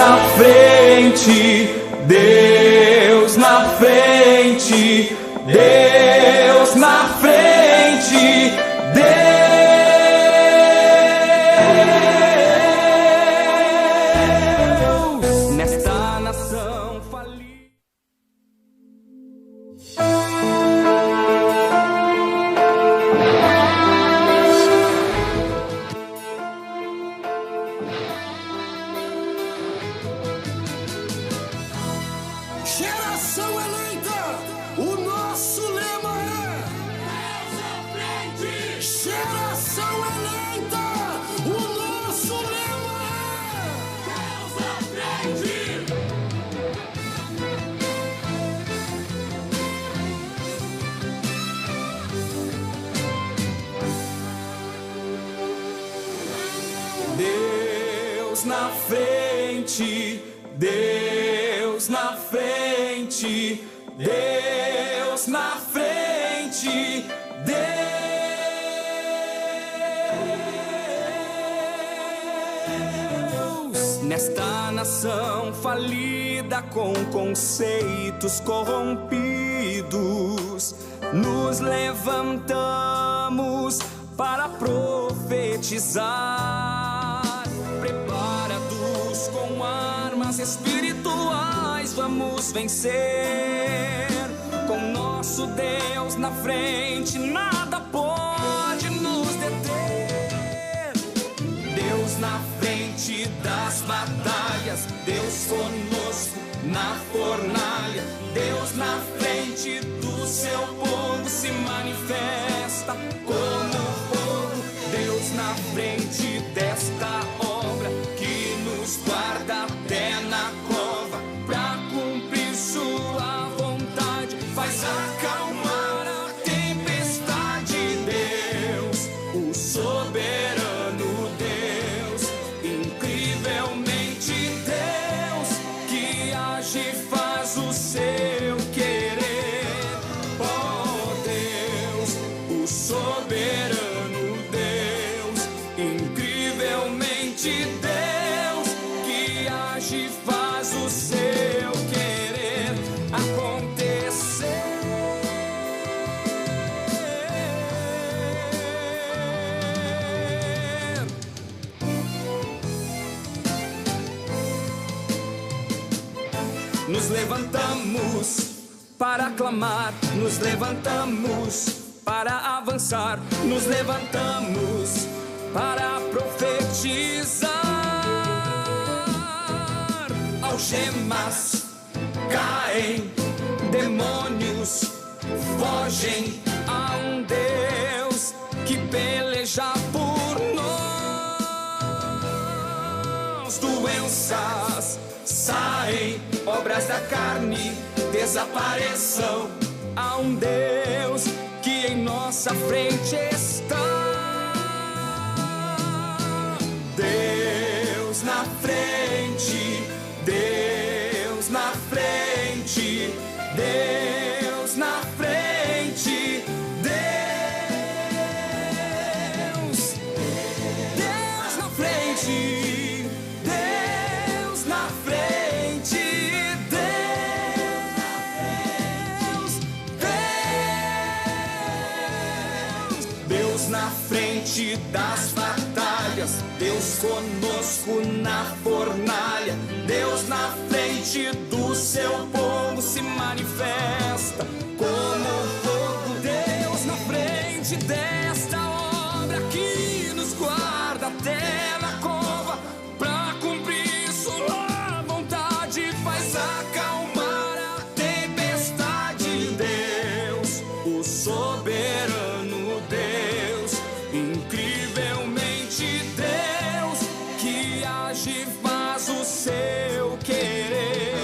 na frente, Deus na frente, Deus na frente, Deus nesta nação falida. Geração eleita, o nosso lema é Deus à frente. Geração eleita, o nosso lema é Deus à frente. Deus na frente, Deus na frente, Deus na frente, Deus nesta nação falida com conceitos corrompidos, nos levantamos para profetizar, preparados com armas espirituais, vamos vencer. Com nosso Deus na frente, nada pode nos deter. Deus na frente das batalhas, Deus conosco na fornalha, Deus na frente do seu povo se manifesta como fogo. Deus na frente desta obra que nos guarda até na cova, pra cumprir sua vontade, faz acalmar a tempestade. Deus, o soberano Deus, incrivelmente Deus, que age e faz o seu querer. Oh Deus, o soberano Deus, incrivelmente Deus, que age e faz o seu querer acontecer. Nos levantamos para clamar, nos levantamos para avançar, nos levantamos para profetizar. Algemas caem, demônios fogem a um Deus que peleja por nós. Doenças saem, obras da carne desapareçam a um Deus que em nossa frente está. Deus na frente, Deus na frente, Deus na frente, Deus, Deus na frente, Deus na frente, Deus na frente das batalhas, Deus conosco na fornalha, Deus na frente do seu povo se manifesta como fogo. Deus na frente desta obra que nos guarda até na cova, pra cumprir sua vontade, faz acalmar a tempestade. Deus, o soberano Deus, incrivelmente Deus, que age e faz o seu querer.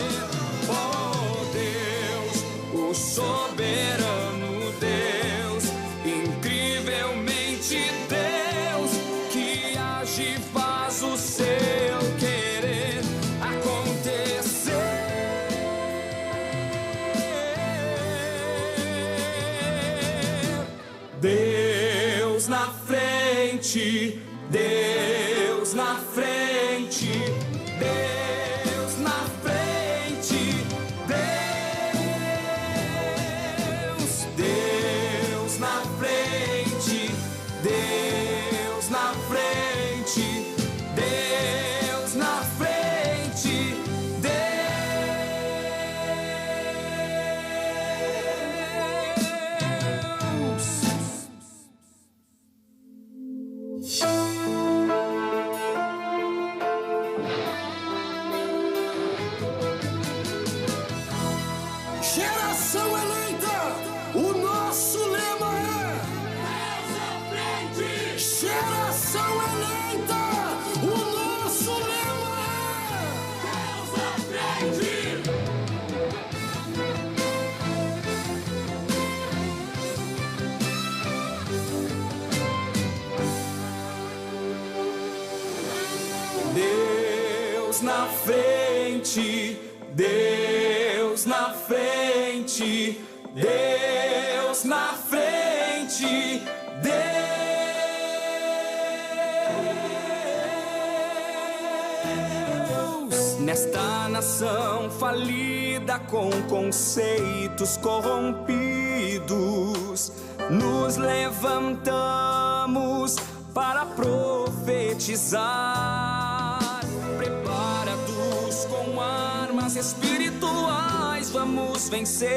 Oh Deus, o soberano Deus, incrivelmente Deus, que age e faz o seu querer acontecer. Deus na frente, Deus na frente, Deus Deus na frente, Deus na frente, Deus na frente, Deus. Nesta nação falida com conceitos corrompidos, nos levantamos para profetizar. Preparados com armas espirituais, vamos vencer.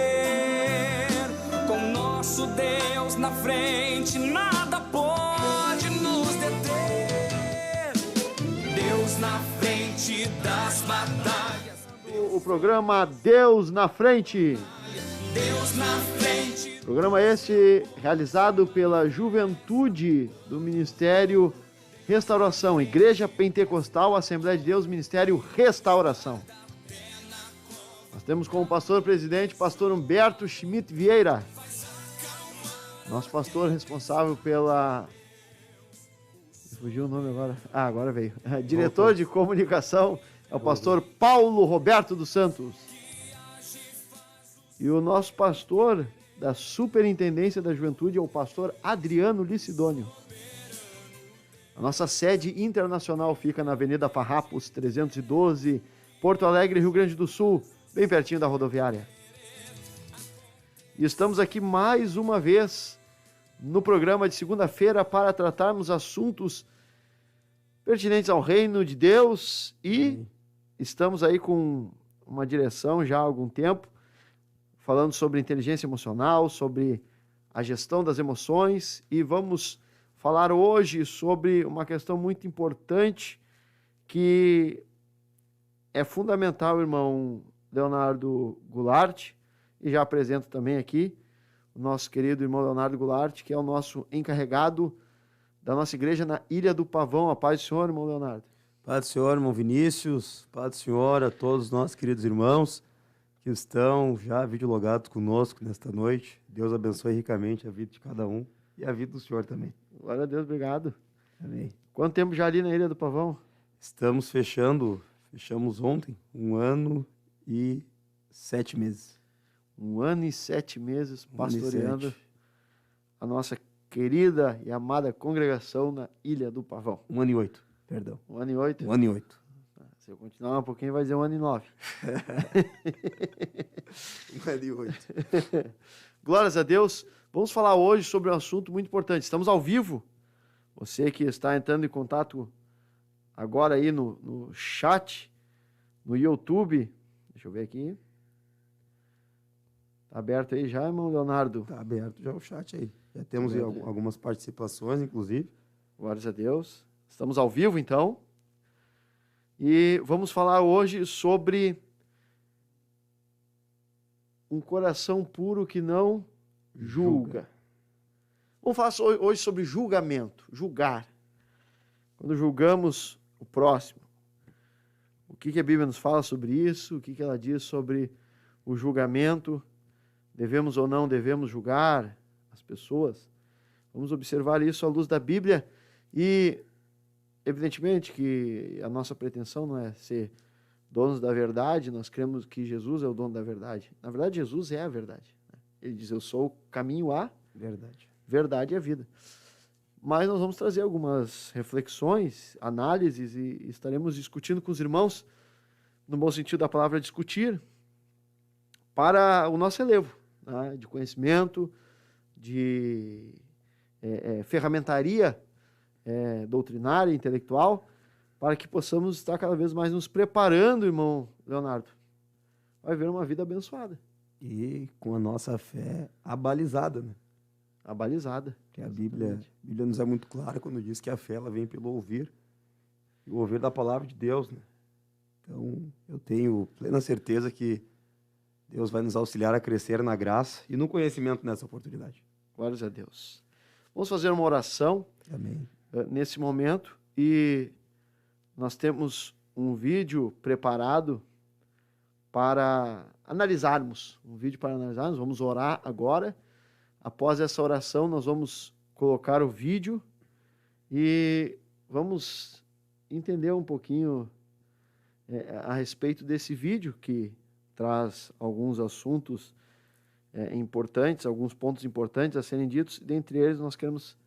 Com nosso Deus na frente, nada pode nos deter. Deus na frente das batalhas. O programa Deus na Frente. Deus na frente. Programa este realizado pela juventude do Ministério Restauração, Igreja Pentecostal Assembleia de Deus, Ministério Restauração. Nós temos como pastor presidente pastor Humberto Schmidt Vieira, nosso pastor responsável pela... Fugiu o nome agora. Agora veio. Diretor de comunicação é o pastor Paulo Roberto dos Santos. E o nosso pastor da Superintendência da Juventude é o pastor Adriano Licidônio. A nossa sede internacional fica na Avenida Farrapos 312, Porto Alegre, Rio Grande do Sul, bem pertinho da rodoviária. E estamos aqui mais uma vez no programa de segunda-feira para tratarmos assuntos pertinentes ao reino de Deus e estamos aí com uma direção já há algum tempo, falando sobre inteligência emocional, sobre a gestão das emoções, e vamos falar hoje sobre uma questão muito importante que é fundamental, irmão Leonardo Goulart, e já apresento também aqui o nosso querido irmão Leonardo Goulart, que é o nosso encarregado da nossa igreja na Ilha do Pavão. A paz do Senhor, irmão Leonardo. Paz do Senhor, irmão Vinícius, paz do Senhor a todos os nossos queridos irmãos que estão já videologados conosco nesta noite. Deus abençoe ricamente a vida de cada um e a vida do Senhor também. Glória a Deus, obrigado. Amém. Quanto tempo já ali na Ilha do Pavão? Estamos fechamos ontem, 1 ano e 7 meses. 1 ano e 7 meses pastoreando a nossa querida e amada congregação na Ilha do Pavão. 1 ano e 8, perdão. 1 ano e 8? 1 ano e 8. Se eu continuar um pouquinho, vai dizer 1 ano e 9. 1 ano e 8. Glórias a Deus. Vamos falar hoje sobre um assunto muito importante. Estamos ao vivo. Você que está entrando em contato agora aí no chat, no YouTube. Deixa eu ver aqui. Está aberto aí já, irmão Leonardo? Está aberto já o chat aí. Já temos algumas participações, inclusive. Glórias a Deus. Estamos ao vivo, então. E vamos falar hoje sobre um coração puro que não julga. Vamos falar hoje sobre julgamento, julgar. Quando julgamos o próximo. O que a Bíblia nos fala sobre isso? O que ela diz sobre o julgamento? Devemos ou não devemos julgar as pessoas? Vamos observar isso à luz da Bíblia e, evidentemente, que a nossa pretensão não é ser donos da verdade, nós cremos que Jesus é o dono da verdade. Na verdade, Jesus é a verdade. Ele diz, eu sou o caminho à verdade e a vida. Mas nós vamos trazer algumas reflexões, análises e estaremos discutindo com os irmãos, no bom sentido da palavra discutir, para o nosso elevo, né, de conhecimento, de ferramentaria doutrinária, intelectual, para que possamos estar cada vez mais nos preparando, irmão Leonardo. Vai haver uma vida abençoada. E com a nossa fé abalizada, né? Abalizada. Que a Bíblia nos é muito clara quando diz que a fé ela vem pelo ouvir, e o ouvir da palavra de Deus, né? Então, eu tenho plena certeza que Deus vai nos auxiliar a crescer na graça e no conhecimento nessa oportunidade. Glórias a Deus. Vamos fazer uma oração. Amém. Nesse momento, e nós temos um vídeo preparado para analisarmos. Vamos orar agora. Após essa oração, nós vamos colocar o vídeo e vamos entender um pouquinho a respeito desse vídeo que traz alguns assuntos importantes, alguns pontos importantes a serem ditos. Dentre eles, nós queremos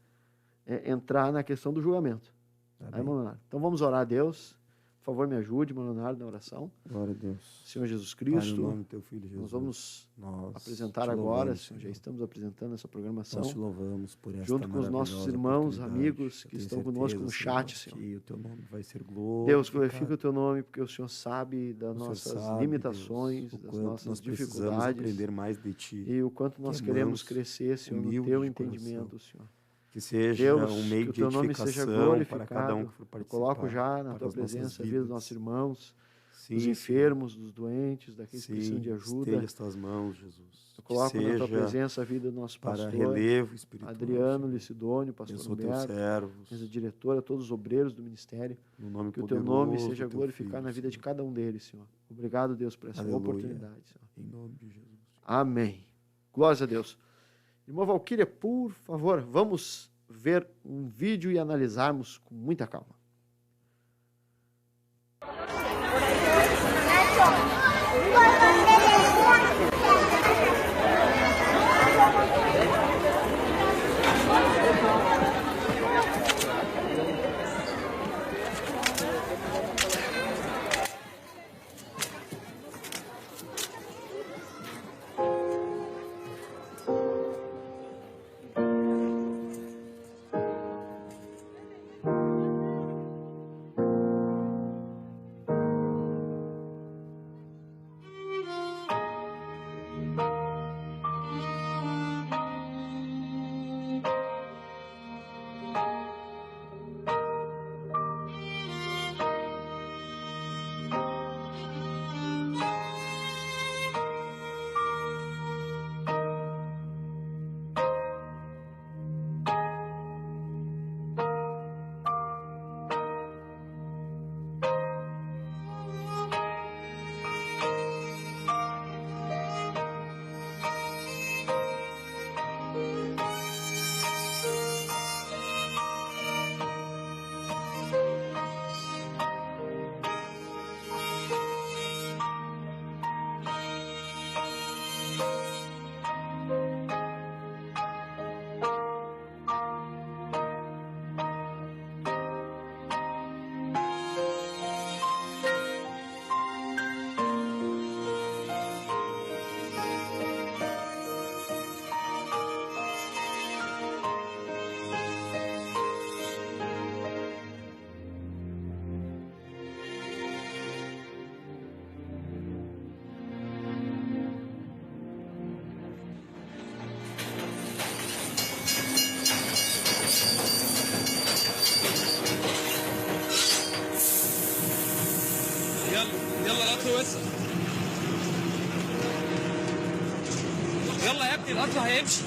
entrar na questão do julgamento. Tá, irmão Leonardo? Então vamos orar a Deus. Por favor, me ajude, irmão Leonardo, na oração. Glória a Deus. Senhor Jesus Pai, Cristo, no nome do teu filho Jesus, nós vamos nós apresentar te agora, louvamos, Senhor, já Senhor. estamos apresentando essa programação, Nós te louvamos por esta junto com os nossos maravilhosa irmãos, oportunidade. amigos Eu que tenho estão conosco no certeza, chat, Senhor. que o teu nome vai ser glorificado. Deus, glorifica o teu nome, porque o Senhor sabe das O Senhor nossas sabe, limitações, Deus, o das quanto nossas nós precisamos dificuldades aprender mais de ti. e o quanto nós que queremos irmãos, crescer, Senhor, no humilde teu de entendimento, Senhor. Que seja Deus, um meio que o de teu nome seja edificação para cada glorificado. um que for Eu participar. coloco já na para tua as nossas presença a vida vidas. dos nossos irmãos, Sim, dos enfermos, dos doentes, daqueles que precisam de ajuda. esteja as tuas mãos, Jesus. Eu coloco Que na tua seja presença a vida do nosso para pastor, relevo espiritual. Adriano, Senhor. Licidônio, pastor Abençoa teus Humberto, servos. mesa diretora, todos os obreiros do ministério. No nome Que o teu poderoso nome do seja teu glorificado Filho, na vida de Senhor. cada um deles, Senhor. Obrigado, Deus, por essa Aleluia. oportunidade, Senhor. Em nome de Jesus. Amém. Glórias a Deus. Irmã Valquíria, por favor, vamos ver um vídeo e analisarmos com muita calma. يلا القطر وسع. يلا يا ابني القطر هيمشي.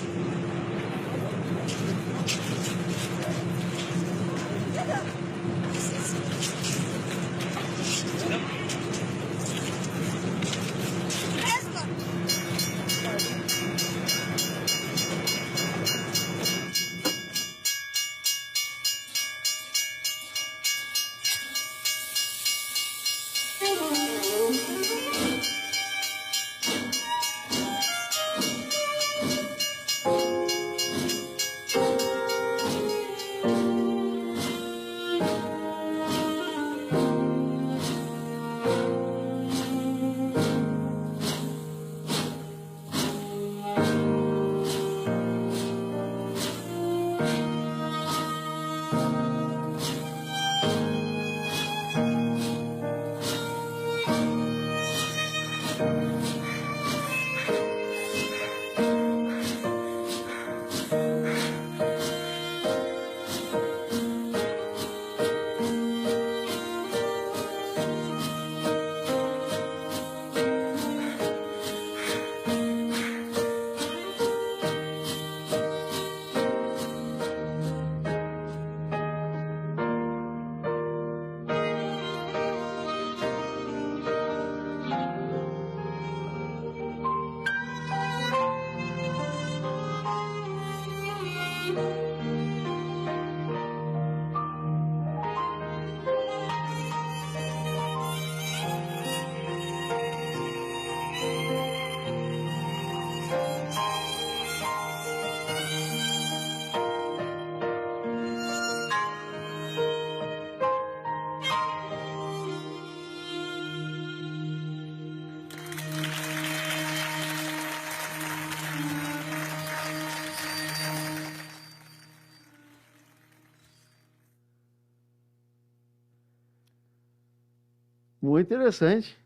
Muito interessante.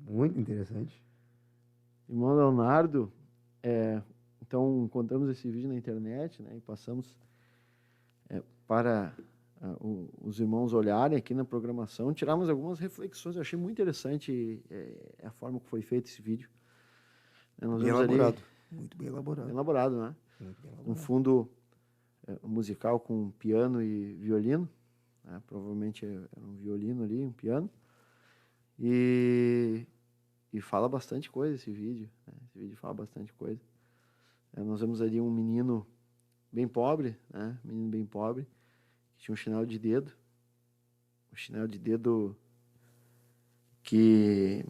Muito interessante. Irmão Leonardo, então encontramos esse vídeo na internet, né, e passamos para os irmãos olharem aqui na programação, tiramos algumas reflexões. Eu achei muito interessante a forma que foi feito esse vídeo. Nós Bem vemos elaborado. ali, Muito bem elaborado. bem elaborado, né? Muito bem Um elaborado. fundo musical com piano e violino, né? Provavelmente era um violino ali, um piano. E fala bastante coisa esse vídeo, né? Esse vídeo fala bastante coisa. Nós vemos ali um menino bem pobre, né? Um menino bem pobre, que tinha um chinelo de dedo. Um chinelo de dedo que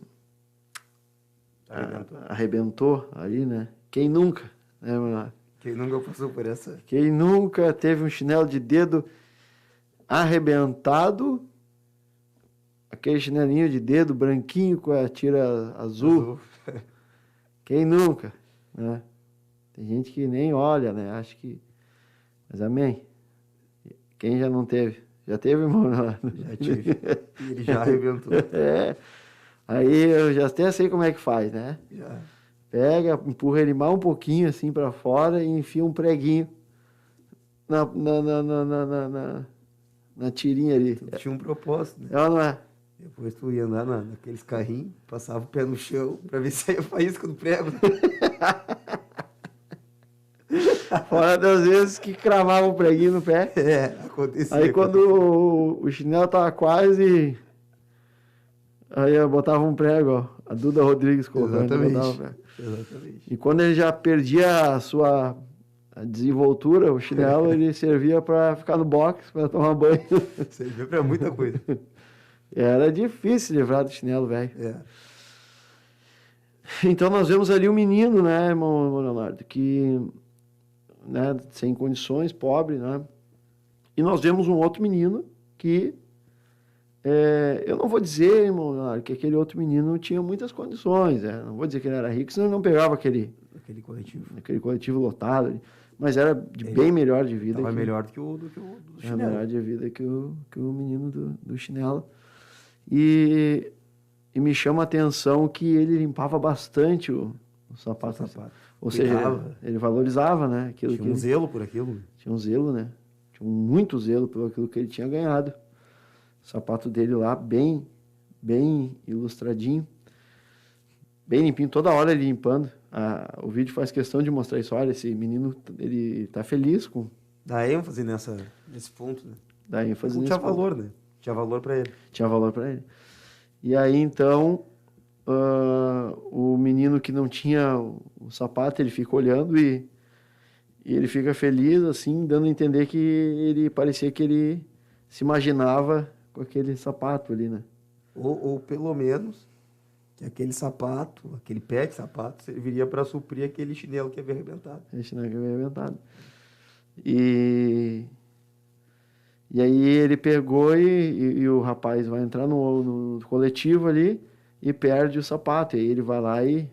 arrebentou ali, né? Quem nunca, né, mano? Quem nunca passou por essa? Quem nunca teve um chinelo de dedo arrebentado, aquele chinelinho de dedo branquinho com a tira azul. Quem nunca, né? Tem gente que nem olha, né? Acho que... Mas amém. Quem já não teve? Já teve, irmão? Já tive. E ele já arrebentou. Aí eu já até sei como é que faz, né? Já. Pega, empurra ele mais um pouquinho assim para fora e enfia um preguinho na tirinha ali. Tudo tinha um propósito, né? É ou não é? Depois tu ia andar naqueles carrinhos, passava o pé no chão pra ver se saía faísca do prego. Fora das vezes que cravava o preguinho no pé. Acontecia. Aí quando o chinelo tava quase... Aí eu botava um prego, ó. A Duda Rodrigues colocando. Exatamente. E quando ele já perdia a desenvoltura, o chinelo, ele servia para ficar no box, para tomar banho. Servia pra muita coisa. Era difícil livrar do chinelo, velho. É. Então nós vemos ali um menino, né, irmão Leonardo, que, né, sem condições, pobre, né? E nós vemos um outro menino que, eu não vou dizer, irmão Leonardo, que aquele outro menino tinha muitas condições, não vou dizer que ele era rico, senão ele não pegava aquele coletivo lotado, mas era bem melhor de vida. Estava melhor do que o do chinelo. Era melhor de vida que o menino do chinelo. E me chama a atenção que ele limpava bastante o sapato. Ou Cuidava. seja, ele valorizava, né? Tinha um zelo por aquilo. Tinha um zelo, né? Tinha muito zelo pelo aquilo que ele tinha ganhado. O sapato dele lá, bem ilustradinho. Bem limpinho, toda hora ele limpando. O vídeo faz questão de mostrar isso. Olha, esse menino, ele tá feliz com... Dá ênfase nesse ponto, né? Dá ênfase nesse tinha ponto. valor, né? Tinha valor pra ele. Tinha valor para ele. E aí, então, o menino que não tinha o sapato, ele fica olhando e ele fica feliz, assim, dando a entender que ele parecia que ele se imaginava com aquele sapato ali, né? Ou pelo menos, que aquele sapato, aquele pé de sapato, serviria para suprir aquele chinelo que havia arrebentado. Aquele chinelo que havia arrebentado. E aí ele pegou e o rapaz vai entrar no coletivo ali e perde o sapato. E aí ele vai lá e,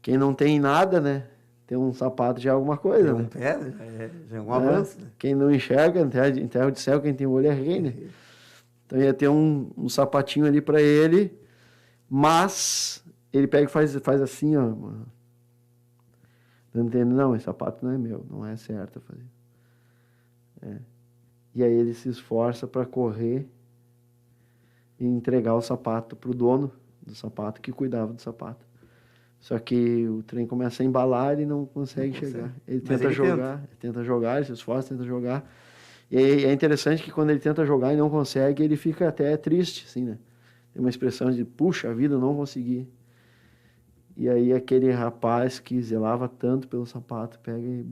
quem não tem nada, né? Tem um sapato já é alguma coisa, Tem né? um pé, né? Já é um avanço, né? Quem não enxerga, em terra de céu, quem tem o olho é rei, né? Então ia ter um sapatinho ali para ele, mas ele pega e faz assim, ó. Não entendo, não, esse sapato não é meu, não é certo fazer. E aí ele se esforça para correr e entregar o sapato para o dono do sapato, que cuidava do sapato. Só que o trem começa a embalar e não consegue chegar. Ele tenta jogar, ele se esforça, tenta jogar. E aí é interessante que quando ele tenta jogar e não consegue, ele fica até triste, assim, né? Tem uma expressão de, puxa vida, eu não consegui. E aí aquele rapaz que zelava tanto pelo sapato pega e,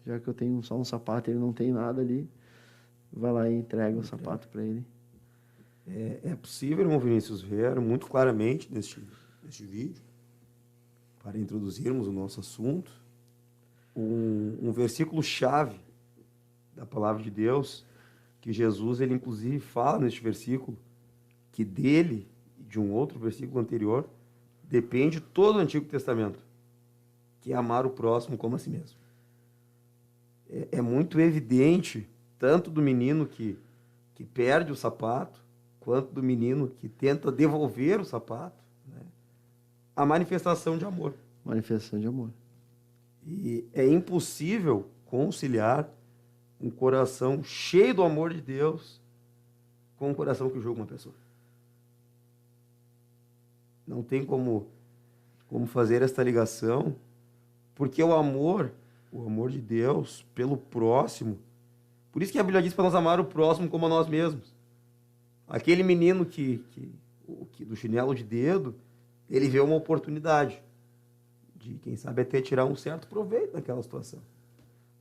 já que eu tenho só um sapato e ele não tem nada ali, vai lá e entrega o sapato para ele. É possível, irmão Vinícius, ver muito claramente neste vídeo, para introduzirmos o nosso assunto, um versículo-chave da palavra de Deus, que Jesus, ele inclusive fala neste versículo, que dele, de um outro versículo anterior, depende todo o Antigo Testamento, que é amar o próximo como a si mesmo. É muito evidente, tanto do menino que perde o sapato, quanto do menino que tenta devolver o sapato, né, a manifestação de amor. Manifestação de amor. E é impossível conciliar um coração cheio do amor de Deus com um coração que julga uma pessoa. Não tem como fazer esta ligação, porque o amor de Deus pelo próximo, por isso que a Bíblia diz para nós amar o próximo como a nós mesmos. Aquele menino que do chinelo de dedo, ele vê uma oportunidade de, quem sabe, até tirar um certo proveito daquela situação.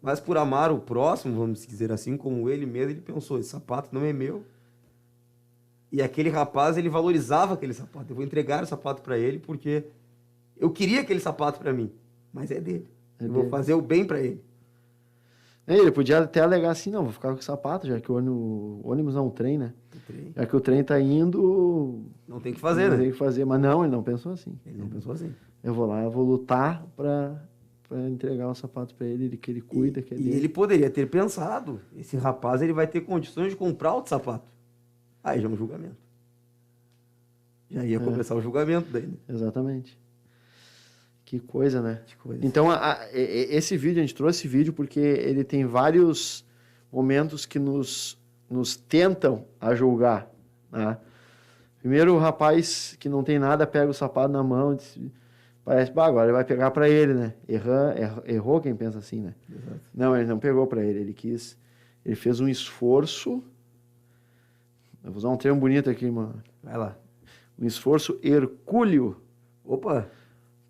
Mas por amar o próximo, vamos dizer assim, como ele mesmo, ele pensou, esse sapato não é meu. E aquele rapaz, ele valorizava aquele sapato. Eu vou entregar o sapato para ele porque eu queria aquele sapato para mim, mas é dele. Eu vou fazer o bem para ele. Ele podia até alegar assim, não, vou ficar com o sapato, já que o ônibus não é um trem, né? Já que o trem tá indo... Não tem que fazer, não né? tem que fazer, mas não, ele não pensou assim. Ele não pensou assim. Eu vou lá, eu vou lutar para entregar o sapato para ele, que ele cuida, que é E dele. ele poderia ter pensado, esse rapaz ele vai ter condições de comprar outro sapato. Aí já é um julgamento. Já ia começar o julgamento daí, né? Exatamente. Que coisa, né? Que coisa. Então, esse vídeo, a gente trouxe esse vídeo porque ele tem vários momentos que nos tentam a julgar, né? Primeiro, o rapaz que não tem nada pega o sapato na mão e diz, parece, agora ele vai pegar para ele, né? Errou quem pensa assim, né? Exato. Não, ele não pegou para ele, ele fez um esforço, eu vou usar um termo bonito aqui, mano. Vai lá. Um esforço hercúleo Opa,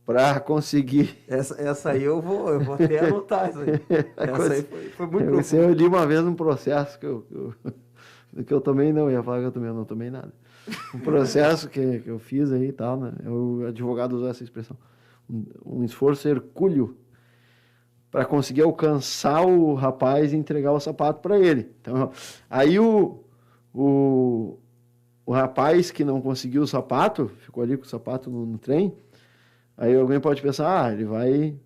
para conseguir. essa aí eu vou até anotar isso aí. Essa aí foi muito profunda. Eu li uma vez um processo que eu também não ia falar que eu também não tomei nada. Um processo que eu fiz aí e tal, né? O advogado usou essa expressão. Um esforço hercúleo para conseguir alcançar o rapaz e entregar o sapato para ele. Então, aí o rapaz que não conseguiu o sapato, ficou ali com o sapato no trem, aí alguém pode pensar, ele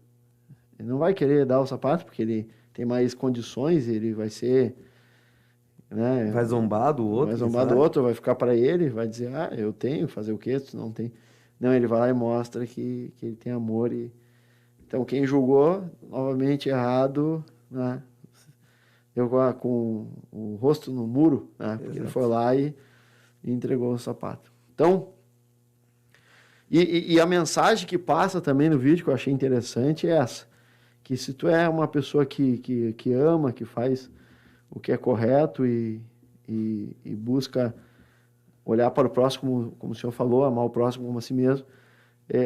não vai querer dar o sapato, porque ele tem mais condições, ele vai ser... Né, Vai zombar do outro. vai zombar do outro, vai ficar para ele, vai dizer, eu tenho, fazer o quê? Tu não tem. Não, ele vai lá e mostra que ele tem amor. Então, quem julgou, novamente errado, né? Eu com o rosto no muro, né? Porque ele foi lá e entregou o sapato. Então, e a mensagem que passa também no vídeo, que eu achei interessante, é essa. Que se tu é uma pessoa que ama, que faz o que é correto e busca olhar para o próximo, como o senhor falou, amar o próximo como a si mesmo,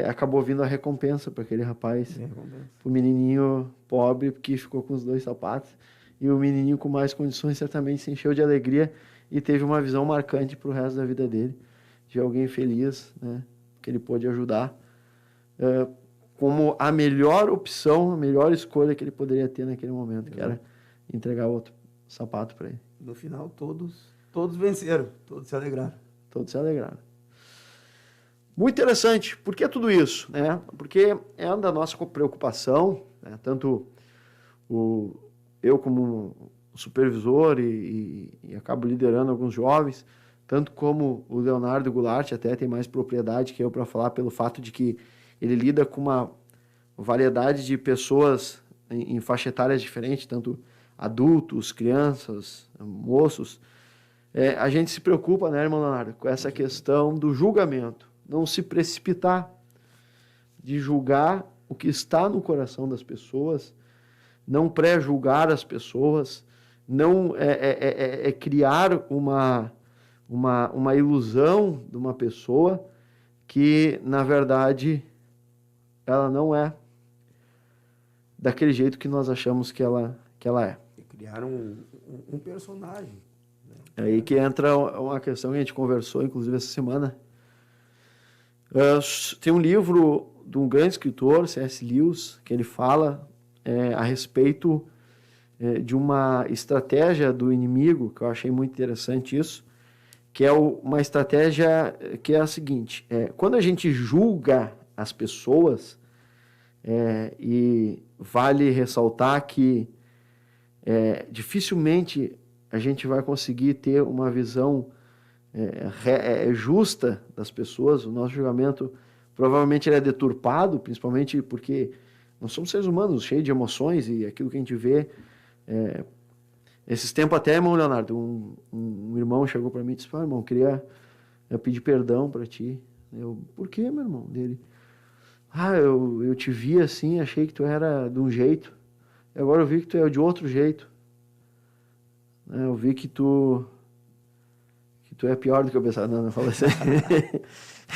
acabou vindo a recompensa para aquele rapaz, para o menininho pobre que ficou com os 2 sapatos, e o menininho com mais condições certamente se encheu de alegria e teve uma visão marcante para o resto da vida dele, de alguém feliz, né, que ele pôde ajudar, como a melhor opção, a melhor escolha que ele poderia ter naquele momento, que era entregar outro sapato para ele. No final, todos venceram, todos se alegraram. Todos se alegraram. Muito interessante. Por que tudo isso? Né? Porque é da nossa preocupação, né? Tanto eu como supervisor e acabo liderando alguns jovens, tanto como o Leonardo Goulart, até tem mais propriedade que eu para falar, pelo fato de que ele lida com uma variedade de pessoas em faixa etárias diferentes, tanto adultos, crianças, moços. A gente se preocupa, né, irmão Leonardo, com essa questão do julgamento. Não se precipitar de julgar o que está no coração das pessoas, não pré-julgar as pessoas, não criar uma ilusão de uma pessoa que, na verdade, ela não é daquele jeito que nós achamos que ela é. Criaram um personagem. Né? É aí que entra uma questão que a gente conversou, inclusive, essa semana. Tem um livro de um grande escritor, C.S. Lewis, que ele fala a respeito de uma estratégia do inimigo, que eu achei muito interessante isso, que é uma estratégia que é a seguinte, quando a gente julga as pessoas, e vale ressaltar que dificilmente a gente vai conseguir ter uma visão justa das pessoas, o nosso julgamento provavelmente ele é deturpado, principalmente porque nós somos seres humanos, cheios de emoções, e aquilo que a gente vê... Esses tempos até, irmão Leonardo, um irmão chegou para mim e disse, irmão, eu pedir perdão para ti. Por quê, meu irmão? Dele, eu te vi assim, achei que tu era de um jeito, e agora eu vi que tu é de outro jeito. Eu vi que tu é pior do que eu pensava. Não fala assim.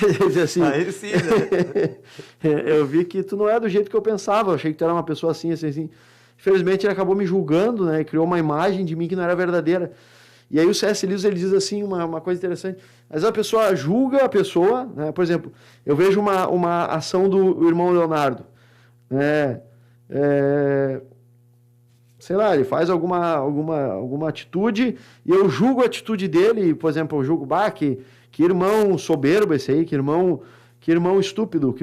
Ele diz assim, Aí sim, né? eu vi que tu não é do jeito que eu pensava, eu achei que tu era uma pessoa assim, assim, assim. Infelizmente, ele acabou me julgando, né? Criou uma imagem de mim que não era verdadeira. E aí o C.S. Lewis, ele diz assim, uma coisa interessante. Às vezes a pessoa julga a pessoa, né? Por exemplo, eu vejo uma ação do irmão Leonardo. Sei lá, ele faz alguma atitude e eu julgo a atitude dele. Por exemplo, eu julgo, que irmão soberbo esse aí, que irmão estúpido,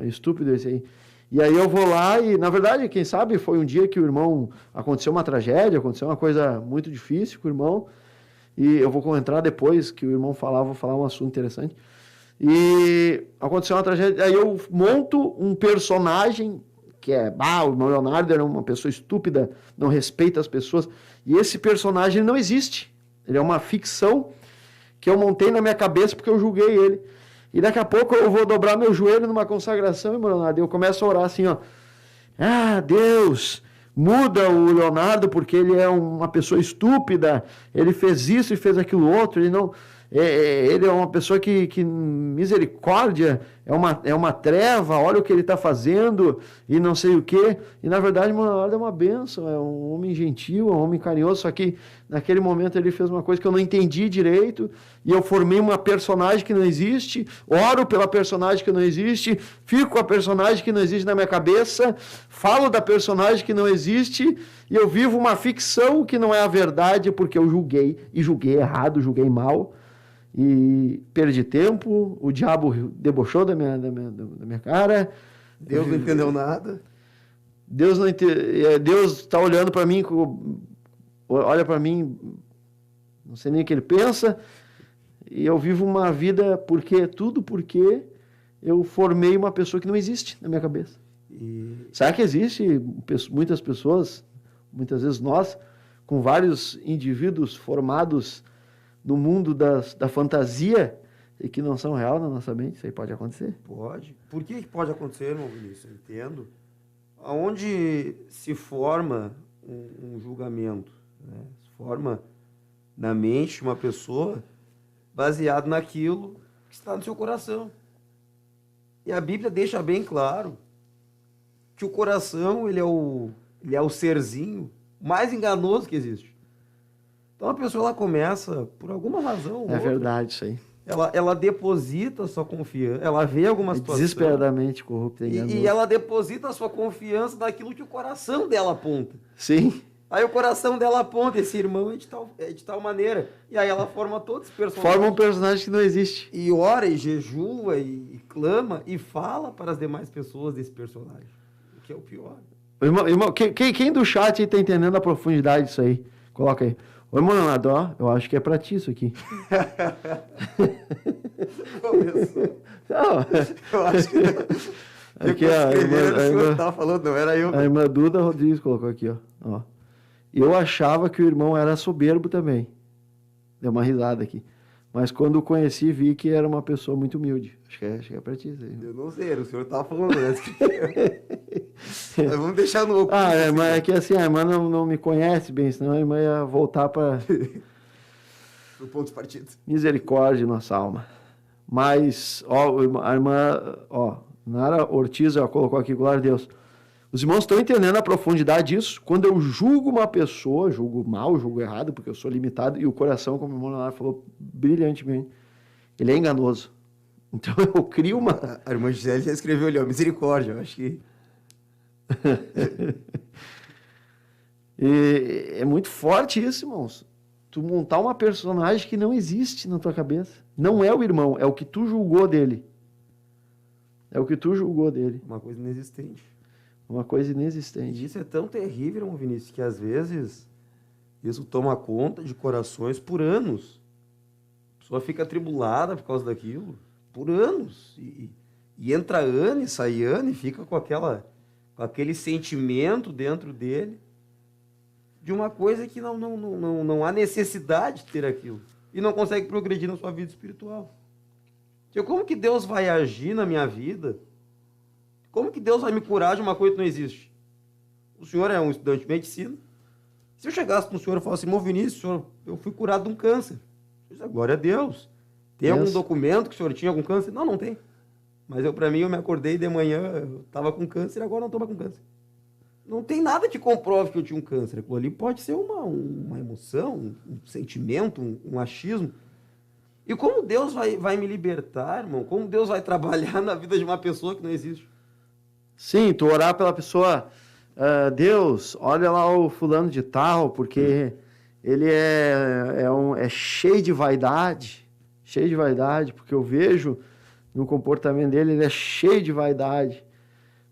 estúpido esse aí. E aí eu vou lá e, na verdade, quem sabe foi um dia que o irmão... Aconteceu uma tragédia, aconteceu uma coisa muito difícil com o irmão. E eu vou entrar depois que o irmão vou falar um assunto interessante. E aconteceu uma tragédia, aí eu monto um personagem que o irmão Leonardo era uma pessoa estúpida, não respeita as pessoas. E esse personagem não existe. Ele é uma ficção que eu montei na minha cabeça porque eu julguei ele. E daqui a pouco eu vou dobrar meu joelho numa consagração, irmão Leonardo, e eu começo a orar assim, Deus, muda o Leonardo porque ele é uma pessoa estúpida, ele fez isso e fez aquilo outro, ele é uma pessoa que misericórdia, é uma treva, olha o que ele está fazendo e não sei o quê. E na verdade, irmão Leonardo é uma bênção, é um homem gentil, é um homem carinhoso, só que naquele momento ele fez uma coisa que eu não entendi direito e eu formei uma personagem que não existe, oro pela personagem que não existe, fico com a personagem que não existe na minha cabeça, falo da personagem que não existe e eu vivo uma ficção que não é a verdade porque eu julguei errado, julguei mal. E perdi tempo, o diabo debochou da minha cara. Deus não entendeu nada. Deus está olhando para mim, olha para mim, não sei nem o que ele pensa, e eu vivo uma vida porque eu formei uma pessoa que não existe na minha cabeça. Será que existe muitas pessoas, muitas vezes nós, com vários indivíduos formados no mundo da fantasia e que não são real na nossa mente? Isso aí pode acontecer? Pode. Por que pode acontecer, irmão Vinícius? Eu entendo. Aonde se forma um julgamento, né? Se forma na mente de uma pessoa baseado naquilo que está no seu coração. E a Bíblia deixa bem claro que o coração ele é o serzinho mais enganoso que existe. Então a pessoa ela começa, por alguma razão. É verdade isso aí. Ela deposita a sua confiança, ela vê alguma situação. Desesperadamente corrupta. E ela deposita a sua confiança naquilo que o coração dela aponta. Sim. Aí o coração dela aponta, esse irmão é de tal maneira. E aí ela forma todo esse personagem. Forma um personagem que não existe. E ora, e jejua, e clama, e fala para as demais pessoas desse personagem. O que é o pior. Irmão, quem do chat está entendendo a profundidade disso aí? Coloca aí. Ô, irmão Leonardo, eu acho que é pra ti isso aqui. Começou. Não. Eu acho que não. Aqui, ó. O senhor estava falando, não era eu. A irmã Duda Rodrigues colocou aqui, ó. Eu achava que o irmão era soberbo também. Deu uma risada aqui. Mas quando o conheci, vi que era uma pessoa muito humilde. Acho que é pra ti isso aí. Eu não sei, o senhor estava falando, né? Mas vamos deixar no oculto. Mas é que assim, a irmã não me conhece bem, senão a irmã ia voltar para o ponto de partida. Misericórdia, nossa alma. Mas, a irmã, Nara Ortiz, colocou aqui, glória a Deus. Os irmãos estão entendendo a profundidade disso? Quando eu julgo uma pessoa, julgo mal, julgo errado, porque eu sou limitado, e o coração, como o irmão Nara falou brilhantemente, ele é enganoso. Então eu crio uma... A irmã Gisele já escreveu ali, misericórdia, eu acho que... E é muito forte isso, irmãos. Tu montar uma personagem que não existe na tua cabeça. Não é o irmão, é o que tu julgou dele. É o que tu julgou dele. Uma coisa inexistente. Uma coisa inexistente. E isso é tão terrível, irmão Vinícius, que às vezes isso toma conta de corações por anos. A pessoa fica atribulada por causa daquilo por anos. E entra ano e sai ano e fica com aquele sentimento dentro dele de uma coisa que não há necessidade de ter aquilo. E não consegue progredir na sua vida espiritual. Então, como que Deus vai agir na minha vida? Como que Deus vai me curar de uma coisa que não existe? O senhor é um estudante de medicina. Se eu chegasse para o senhor e falasse assim, Vinícius, senhor, eu fui curado de um câncer. Eu disse, glória a Deus. Tem algum documento que o senhor tinha algum câncer? Não tem. Mas para mim, eu me acordei de manhã, eu estava com câncer, agora não estou mais com câncer. Não tem nada que comprove que eu tinha um câncer. Aquilo ali pode ser uma emoção, um sentimento, um achismo. E como Deus vai me libertar, irmão? Como Deus vai trabalhar na vida de uma pessoa que não existe? Sim, tu orar pela pessoa, Deus, olha lá o fulano de tal, porque ele é cheio de vaidade, porque eu vejo no comportamento dele, ele é cheio de vaidade.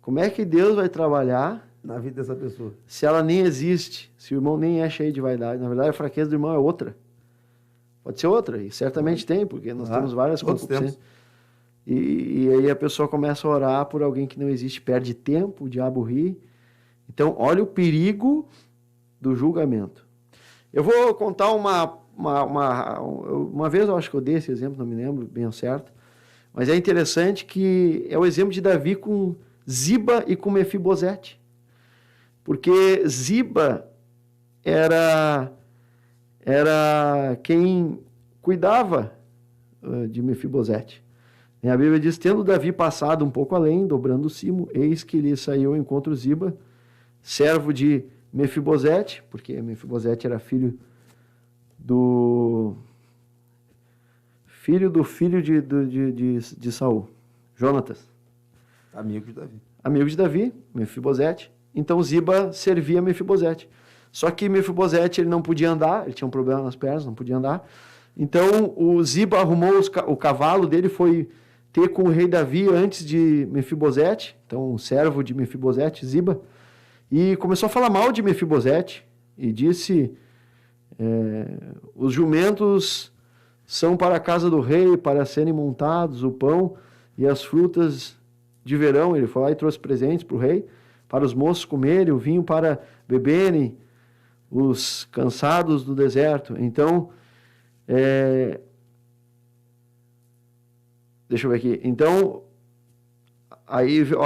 Como é que Deus vai trabalhar na vida dessa pessoa se ela nem existe, se o irmão nem é cheio de vaidade? Na verdade, a fraqueza do irmão é outra. Pode ser outra, e certamente tem, porque nós temos várias concupiscências. E aí a pessoa começa a orar por alguém que não existe, perde tempo, o diabo ri. Então, olha o perigo do julgamento. Eu vou contar uma vez, eu acho que eu dei esse exemplo, não me lembro bem ao certo, mas é interessante que é o exemplo de Davi com Ziba e com Mefibosete. Porque Ziba era quem cuidava de Mefibosete. A Bíblia diz, tendo Davi passado um pouco além, dobrando o cimo, eis que lhe saiu ao encontro Ziba, servo de Mefibosete, porque Mefibosete era filho do filho de Saul, Jonatas. Amigo de Davi. Amigo de Davi, Mefibosete. Então Ziba servia Mefibosete. Só que Mefibosete ele não podia andar, ele tinha um problema nas pernas, não podia andar. Então o Ziba arrumou o cavalo dele, foi ter com o rei Davi antes de Mefibosete, então um servo de Mefibosete, Ziba, e começou a falar mal de Mefibosete e disse, os jumentos são para a casa do rei, para serem montados, o pão e as frutas de verão. Ele foi lá e trouxe presentes para o rei, para os moços comerem, o vinho para beberem, os cansados do deserto. Então, deixa eu ver aqui. Então,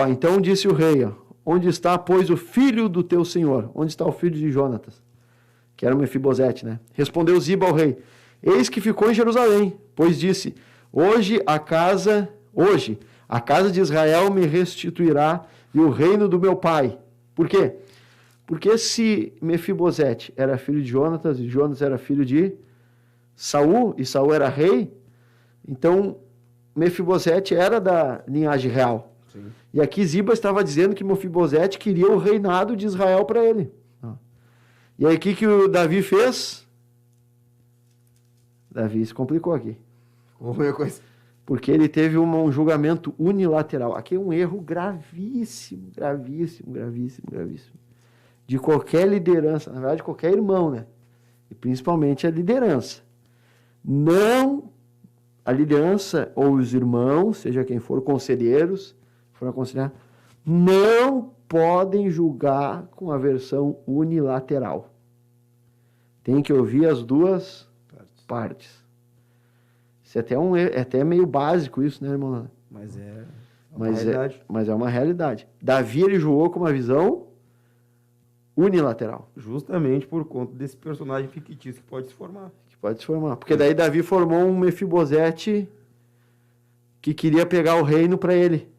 então disse o rei, onde está, pois, o filho do teu senhor? Onde está o filho de Jonatas? Que era o Mefibosete, né? Respondeu Ziba ao rei, eis que ficou em Jerusalém, pois disse, hoje a casa de Israel me restituirá e o reino do meu pai. Por quê? Porque se Mefibosete era filho de Jonatas e Jonatas era filho de Saul, e Saul era rei, então Mefibosete era da linhagem real. Sim. E aqui Ziba estava dizendo que Mefibosete queria o reinado de Israel para ele. E aí o que o Davi fez? Davi se complicou aqui. Porque ele teve um julgamento unilateral. Aqui é um erro gravíssimo, de qualquer liderança, na verdade qualquer irmão, né? E principalmente a liderança. A liderança ou os irmãos, seja quem for, conselheiros, foram aconselhar, não podem julgar com a versão unilateral. Tem que ouvir as duas partes. Isso é até meio básico isso, né, irmão? Mas é uma realidade. Mas é uma realidade. Davi, ele julgou com uma visão unilateral. Justamente por conta desse personagem fictício que pode se formar. Porque daí Davi formou um Mefibosete que queria pegar o reino para ele.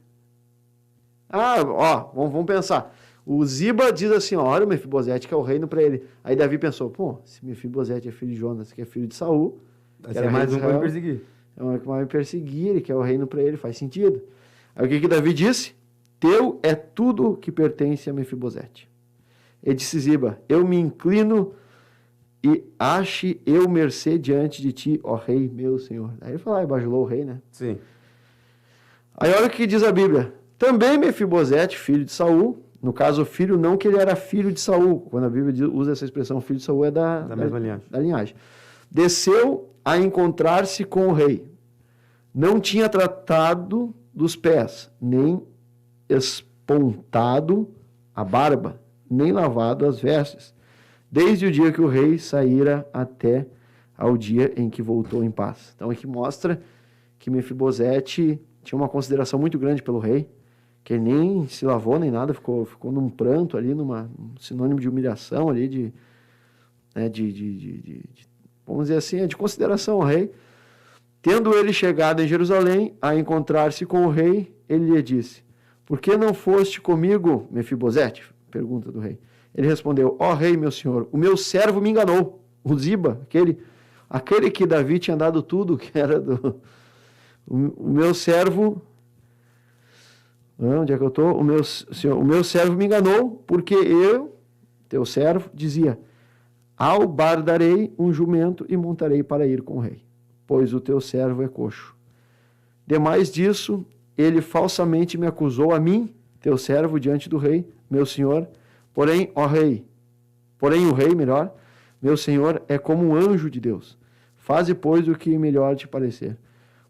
Vamos pensar. O Ziba diz assim, olha o Mefibosete que é o reino para ele. Aí Davi pensou, se Mefibosete é filho de Jonas, que é filho de Saul, vai ser mais um que vai me perseguir. É um que vai me perseguir, ele quer o reino para ele, faz sentido. Aí o que Davi disse? Teu é tudo que pertence a Mefibosete. Ele disse, Ziba, eu me inclino e ache eu mercê diante de ti, ó rei, meu senhor. Aí ele falou, bajulou o rei, né? Sim. Aí olha o que diz a Bíblia. Também Mefibosete, filho de Saul, no caso o filho, não que ele era filho de Saul. Quando a Bíblia usa essa expressão, filho de Saul é da mesma linhagem. Da linhagem. desceu a encontrar-se com o rei. Não tinha tratado dos pés, nem espontado a barba, nem lavado as vestes, desde o dia que o rei saíra até ao dia em que voltou em paz. Então aqui mostra que Mefibosete tinha uma consideração muito grande pelo rei, que ele nem se lavou nem nada, ficou num pranto ali, um sinônimo de humilhação ali, vamos dizer assim, de consideração ao rei. Tendo ele chegado em Jerusalém a encontrar-se com o rei, ele lhe disse: por que não foste comigo, Mefibosete? Pergunta do rei. Ele respondeu: ó rei, meu senhor, o meu servo me enganou. O Ziba, aquele que Davi tinha dado tudo, que era o meu servo. Onde é que eu estou? O meu servo me enganou, porque eu, teu servo, dizia: albardarei um jumento e montarei para ir com o rei, pois o teu servo é coxo. Demais disso, ele falsamente me acusou a mim, teu servo, diante do rei, meu senhor. Porém, o rei, meu senhor, é como um anjo de Deus. Faze, pois, o que melhor te parecer.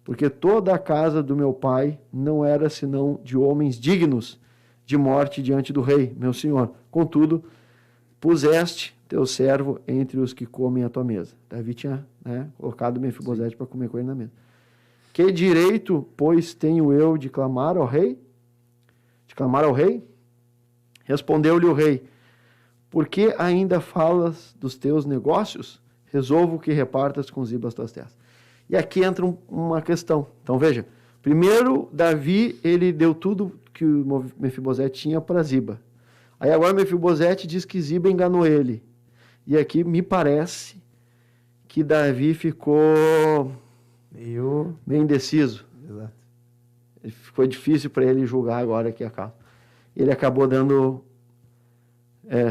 Porque toda a casa do meu pai não era senão de homens dignos de morte diante do rei, meu senhor. Contudo, puseste teu servo entre os que comem à tua mesa. Davi tinha colocado Mefibosete para comer com ele na mesa. Que direito, pois, tenho eu de clamar ao rei? De clamar ao rei? Respondeu-lhe o rei: por que ainda falas dos teus negócios? Resolvo que repartas com Ziba as tuas terras. E aqui entra uma questão. Então veja, primeiro Davi, ele deu tudo que o Mefibosete tinha para Ziba. Aí agora Mefibosete diz que Ziba enganou ele. E aqui me parece que Davi ficou meio indeciso. Exato. Ficou difícil para ele julgar agora aqui a causa. Ele acabou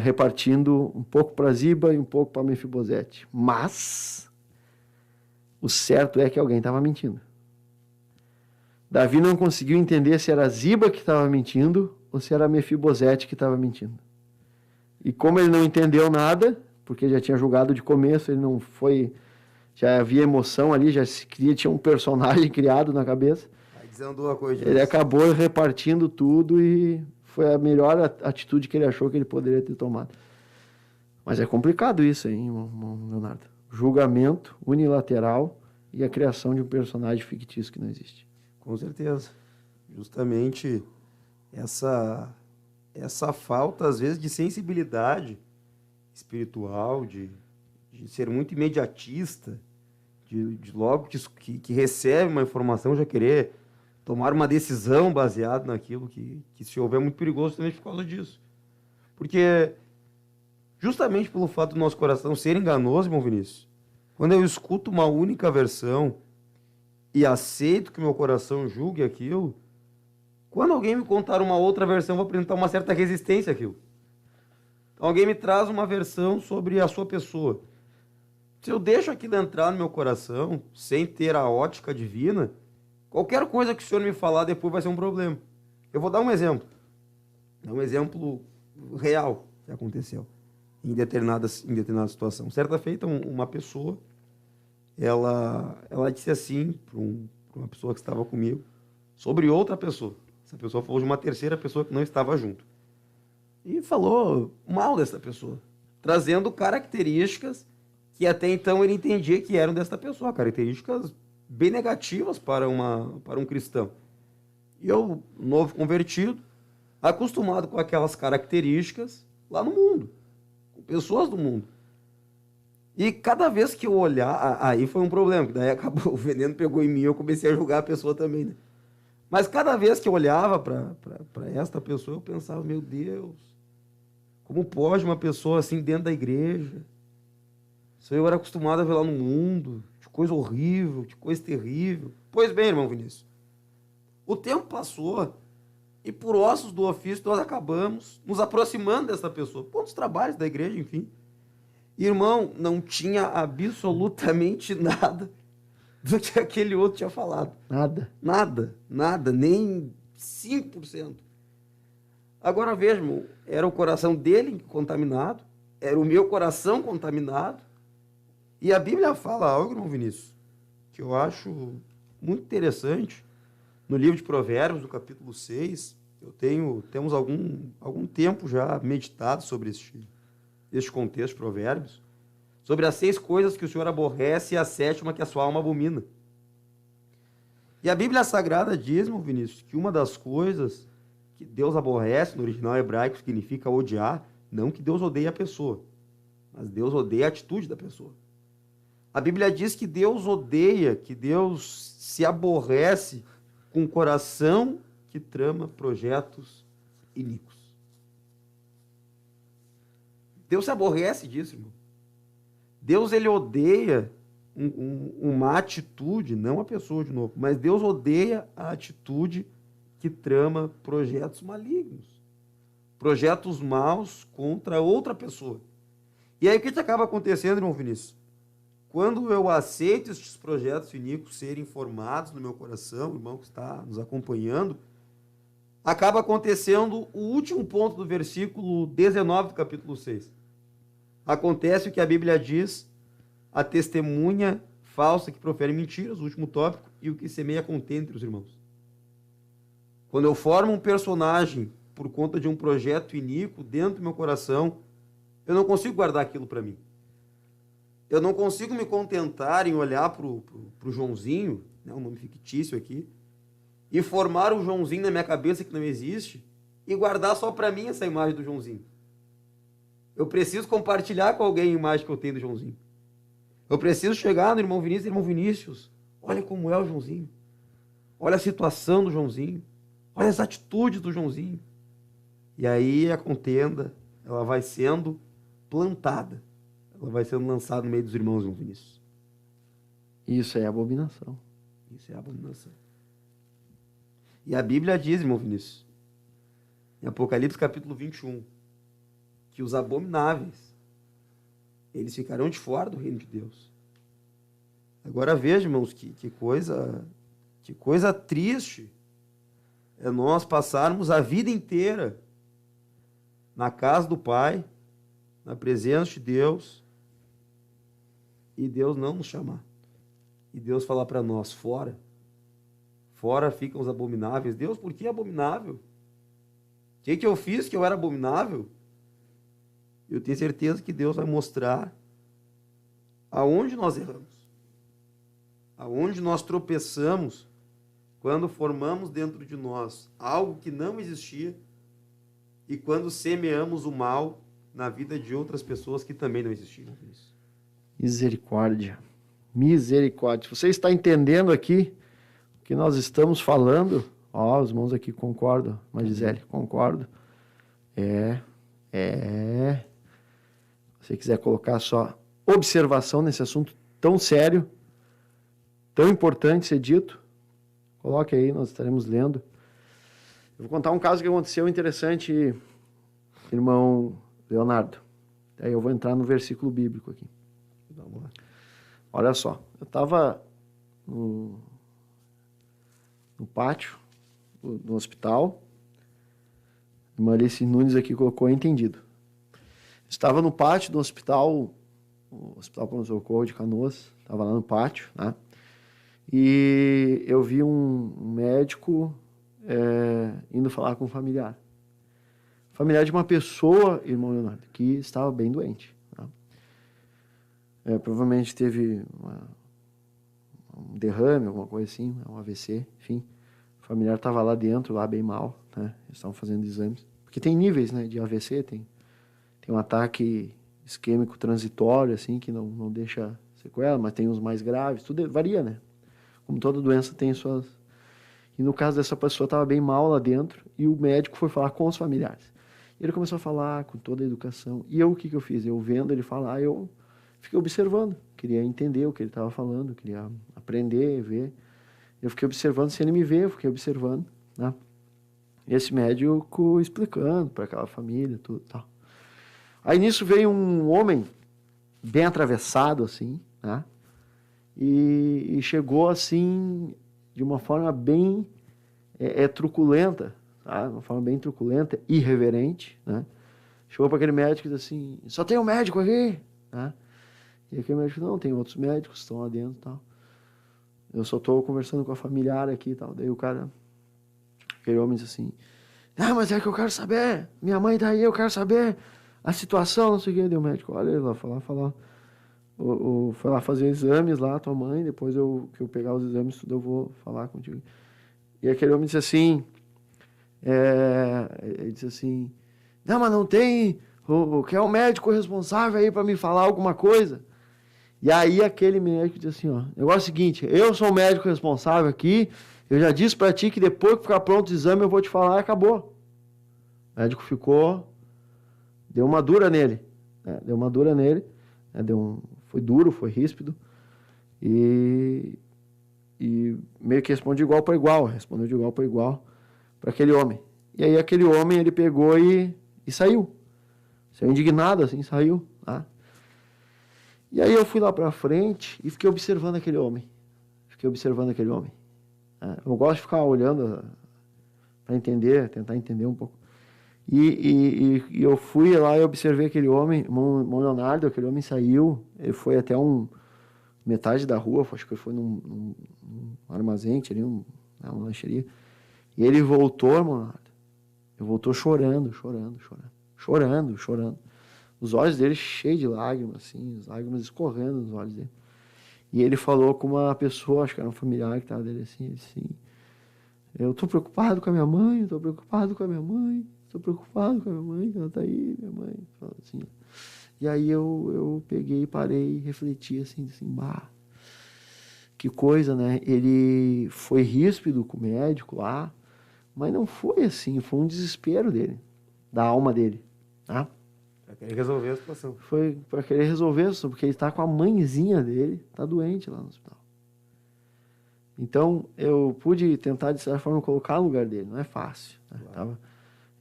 repartindo um pouco para Ziba e um pouco para Mefibosete. Mas o certo é que alguém estava mentindo. Davi não conseguiu entender se era Ziba que estava mentindo ou se era Mefibosete que estava mentindo. E como ele não entendeu nada, porque já tinha julgado de começo, ele não foi, já havia emoção ali, tinha um personagem criado na cabeça. Aí desandou a coisa. Ele acabou repartindo tudo e foi a melhor atitude que ele achou que ele poderia ter tomado. Mas é complicado isso, hein, Leonardo? Julgamento unilateral e a criação de um personagem fictício que não existe. Com certeza. Justamente essa falta, às vezes, de sensibilidade espiritual, de ser muito imediatista, de logo que recebe uma informação já querer tomar uma decisão baseada naquilo que se houver, é muito perigoso também por causa disso. Porque justamente pelo fato do nosso coração ser enganoso, irmão Vinícius, quando eu escuto uma única versão e aceito que meu coração julgue aquilo, quando alguém me contar uma outra versão, eu vou apresentar uma certa resistência àquilo. Então, alguém me traz uma versão sobre a sua pessoa. Se eu deixo aquilo entrar no meu coração, sem ter a ótica divina, qualquer coisa que o Senhor me falar depois vai ser um problema. Eu vou dar um exemplo. É um exemplo real que aconteceu em determinada situação. Certa feita, uma pessoa, ela disse assim para uma pessoa que estava comigo, sobre outra pessoa. Essa pessoa falou de uma terceira pessoa que não estava junto. E falou mal dessa pessoa, trazendo características que até então ele entendia que eram dessa pessoa, características bem negativas para um cristão. E eu, novo convertido, acostumado com aquelas características lá no mundo, com pessoas do mundo. E cada vez que eu olhar, aí foi um problema, que daí acabou, o veneno pegou em mim e eu comecei a julgar a pessoa também, né? Mas cada vez que eu olhava para esta pessoa, eu pensava, meu Deus, como pode uma pessoa assim dentro da igreja? Isso eu era acostumado a ver lá no mundo, de coisa horrível, de coisa terrível. Pois bem, irmão Vinícius, o tempo passou e por ossos do ofício nós acabamos nos aproximando dessa pessoa, por dos trabalhos da igreja, enfim. Irmão, não tinha absolutamente nada do que aquele outro tinha falado. Nada, nem 5%. Agora veja, irmão, era o coração dele contaminado, era o meu coração contaminado, E a Bíblia fala algo, irmão Vinícius, que eu acho muito interessante. No livro de Provérbios, no capítulo 6, temos algum tempo já meditado sobre este contexto de Provérbios, sobre as 6 coisas que o Senhor aborrece e a 7ª que a sua alma abomina. E a Bíblia Sagrada diz, irmão Vinícius, que uma das coisas que Deus aborrece, no original hebraico significa odiar, não que Deus odeie a pessoa, mas Deus odeia a atitude da pessoa. A Bíblia diz que Deus odeia, que Deus se aborrece com um coração que trama projetos iníquos. Deus se aborrece disso, irmão. Deus, ele odeia uma atitude, não a pessoa de novo, mas Deus odeia a atitude que trama projetos malignos, projetos maus contra outra pessoa. E aí o que acaba acontecendo, irmão Vinícius? Quando eu aceito estes projetos iníquos serem formados no meu coração, o irmão que está nos acompanhando, acaba acontecendo o último ponto do versículo 19 do capítulo 6. Acontece o que a Bíblia diz, a testemunha falsa que profere mentiras, o último tópico, e o que semeia contenda entre os irmãos. Quando eu formo um personagem por conta de um projeto iníquo dentro do meu coração, eu não consigo guardar aquilo para mim. Eu não consigo me contentar em olhar para o Joãozinho, né, um nome fictício aqui, e formar o Joãozinho na minha cabeça que não existe e guardar só para mim essa imagem do Joãozinho. Eu preciso compartilhar com alguém a imagem que eu tenho do Joãozinho. Eu preciso chegar no irmão Vinícius, olha como é o Joãozinho. Olha a situação do Joãozinho. Olha as atitudes do Joãozinho. E aí a contenda, ela vai sendo plantada. Ela vai sendo lançada no meio dos irmãos, irmão Vinícius. Isso é abominação. Isso é abominação. E a Bíblia diz, irmão Vinícius, em Apocalipse capítulo 21, que os abomináveis, eles ficarão de fora do reino de Deus. Agora veja, irmãos, que coisa triste é nós passarmos a vida inteira na casa do Pai, na presença de Deus, e Deus não nos chamar. E Deus falar para nós, fora. Fora ficam os abomináveis. Deus, por que abominável? O que eu fiz que eu era abominável? Eu tenho certeza que Deus vai mostrar aonde nós erramos, aonde nós tropeçamos, quando formamos dentro de nós algo que não existia e quando semeamos o mal na vida de outras pessoas que também não existiam. Misericórdia. Misericórdia. Você está entendendo aqui o que nós estamos falando? Ó, os irmãos aqui concordam. Mas Gisele, concordo. Se você quiser colocar só observação nesse assunto tão sério, tão importante ser dito, coloque aí, nós estaremos lendo. Eu vou contar um caso que aconteceu interessante, irmão Leonardo. Aí eu vou entrar no versículo bíblico aqui. Olha só, eu estava no pátio do hospital, a irmã Alice Nunes aqui colocou entendido. Estava no pátio do hospital, o Hospital Pronto-Socorro de Canoas, estava lá no pátio, né? E eu vi um médico indo falar com um familiar. Familiar de uma pessoa, irmão Leonardo, que estava bem doente. Tá? Provavelmente teve um derrame, alguma coisa assim, um AVC, enfim. O familiar estava lá dentro, lá bem mal, né? Eles estavam fazendo exames. Porque tem níveis, né, de AVC, tem um ataque isquêmico transitório, assim, que não deixa sequela, mas tem os mais graves, tudo varia, né? Como toda doença tem suas... E no caso dessa pessoa estava bem mal lá dentro e o médico foi falar com os familiares. Ele começou a falar com toda a educação. E o que eu fiz? Eu vendo ele falar, eu fiquei observando. Queria entender o que ele estava falando, queria aprender, ver. Eu fiquei observando, se ele me vê, eu fiquei observando, né? Esse médico explicando para aquela família, tudo tal. Aí nisso veio um homem bem atravessado, assim, né? E chegou, assim, de uma forma bem truculenta, tá? Uma forma bem truculenta, irreverente, né? Chegou para aquele médico e disse assim, só tem um médico aqui, né? E aquele médico, não, tem outros médicos que estão lá dentro e tal. Eu só estou conversando com a familiar aqui e tal. Daí o cara, aquele homem disse assim, mas é que eu quero saber, minha mãe tá aí, eu quero saber a situação, não sei o que. Daí o médico, olha ele lá, foi lá fazer exames lá, tua mãe, depois que eu pegar os exames, tudo eu vou falar contigo. E aquele homem disse assim, ele disse assim, não, mas não tem, que é o médico responsável aí para me falar alguma coisa. E aí aquele médico disse assim, ó, negócio é o seguinte, eu sou o médico responsável aqui, eu já disse para ti que depois que ficar pronto o exame eu vou te falar e acabou. O médico deu uma dura nele, foi duro, foi ríspido, e meio que respondeu de igual para igual para aquele homem. E aí aquele homem, ele pegou e saiu indignado, assim, saiu, tá? E aí eu fui lá para frente e fiquei observando aquele homem. Eu gosto de ficar olhando para tentar entender um pouco. E eu fui lá e observei aquele homem, irmão Leonardo, aquele homem saiu, ele foi até metade da rua, acho que ele foi num armazém, tinha uma lancheria. E ele voltou, irmão Leonardo. Ele voltou chorando. Os olhos dele cheios de lágrimas, assim, as lágrimas escorrendo nos olhos dele. E ele falou com uma pessoa, acho que era um familiar que estava dele assim, eu estou preocupado com a minha mãe, que ela está aí, minha mãe. Assim. E aí eu peguei, parei, refleti assim, que coisa, né? Ele foi ríspido com o médico lá, mas não foi assim, foi um desespero dele, da alma dele, tá? Para querer resolver a situação. Foi para querer resolver isso, porque ele está com a mãezinha dele, está doente lá no hospital. Então, eu pude tentar, de certa forma, colocar no lugar dele. Não é fácil. Né? Claro.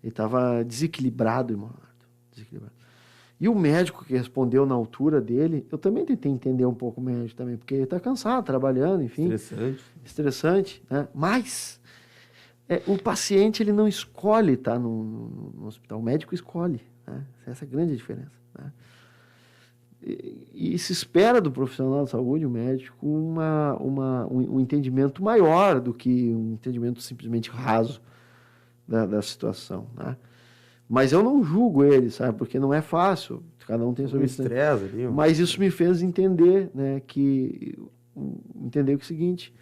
Ele estava desequilibrado, irmão. Desequilibrado. E o médico que respondeu na altura dele, eu também tentei entender um pouco o médico também, porque ele está cansado, trabalhando, enfim. Estressante, né? Mas o paciente, ele não escolhe estar no hospital. O médico escolhe. Né? Essa é a grande diferença. Né? E se espera do profissional de saúde, o médico, um entendimento maior do que um entendimento simplesmente raso da situação. Né? Mas eu não julgo ele, sabe? Porque não é fácil, cada um tem sua estresse ali. Mas isso me fez entender, né, entender o seguinte,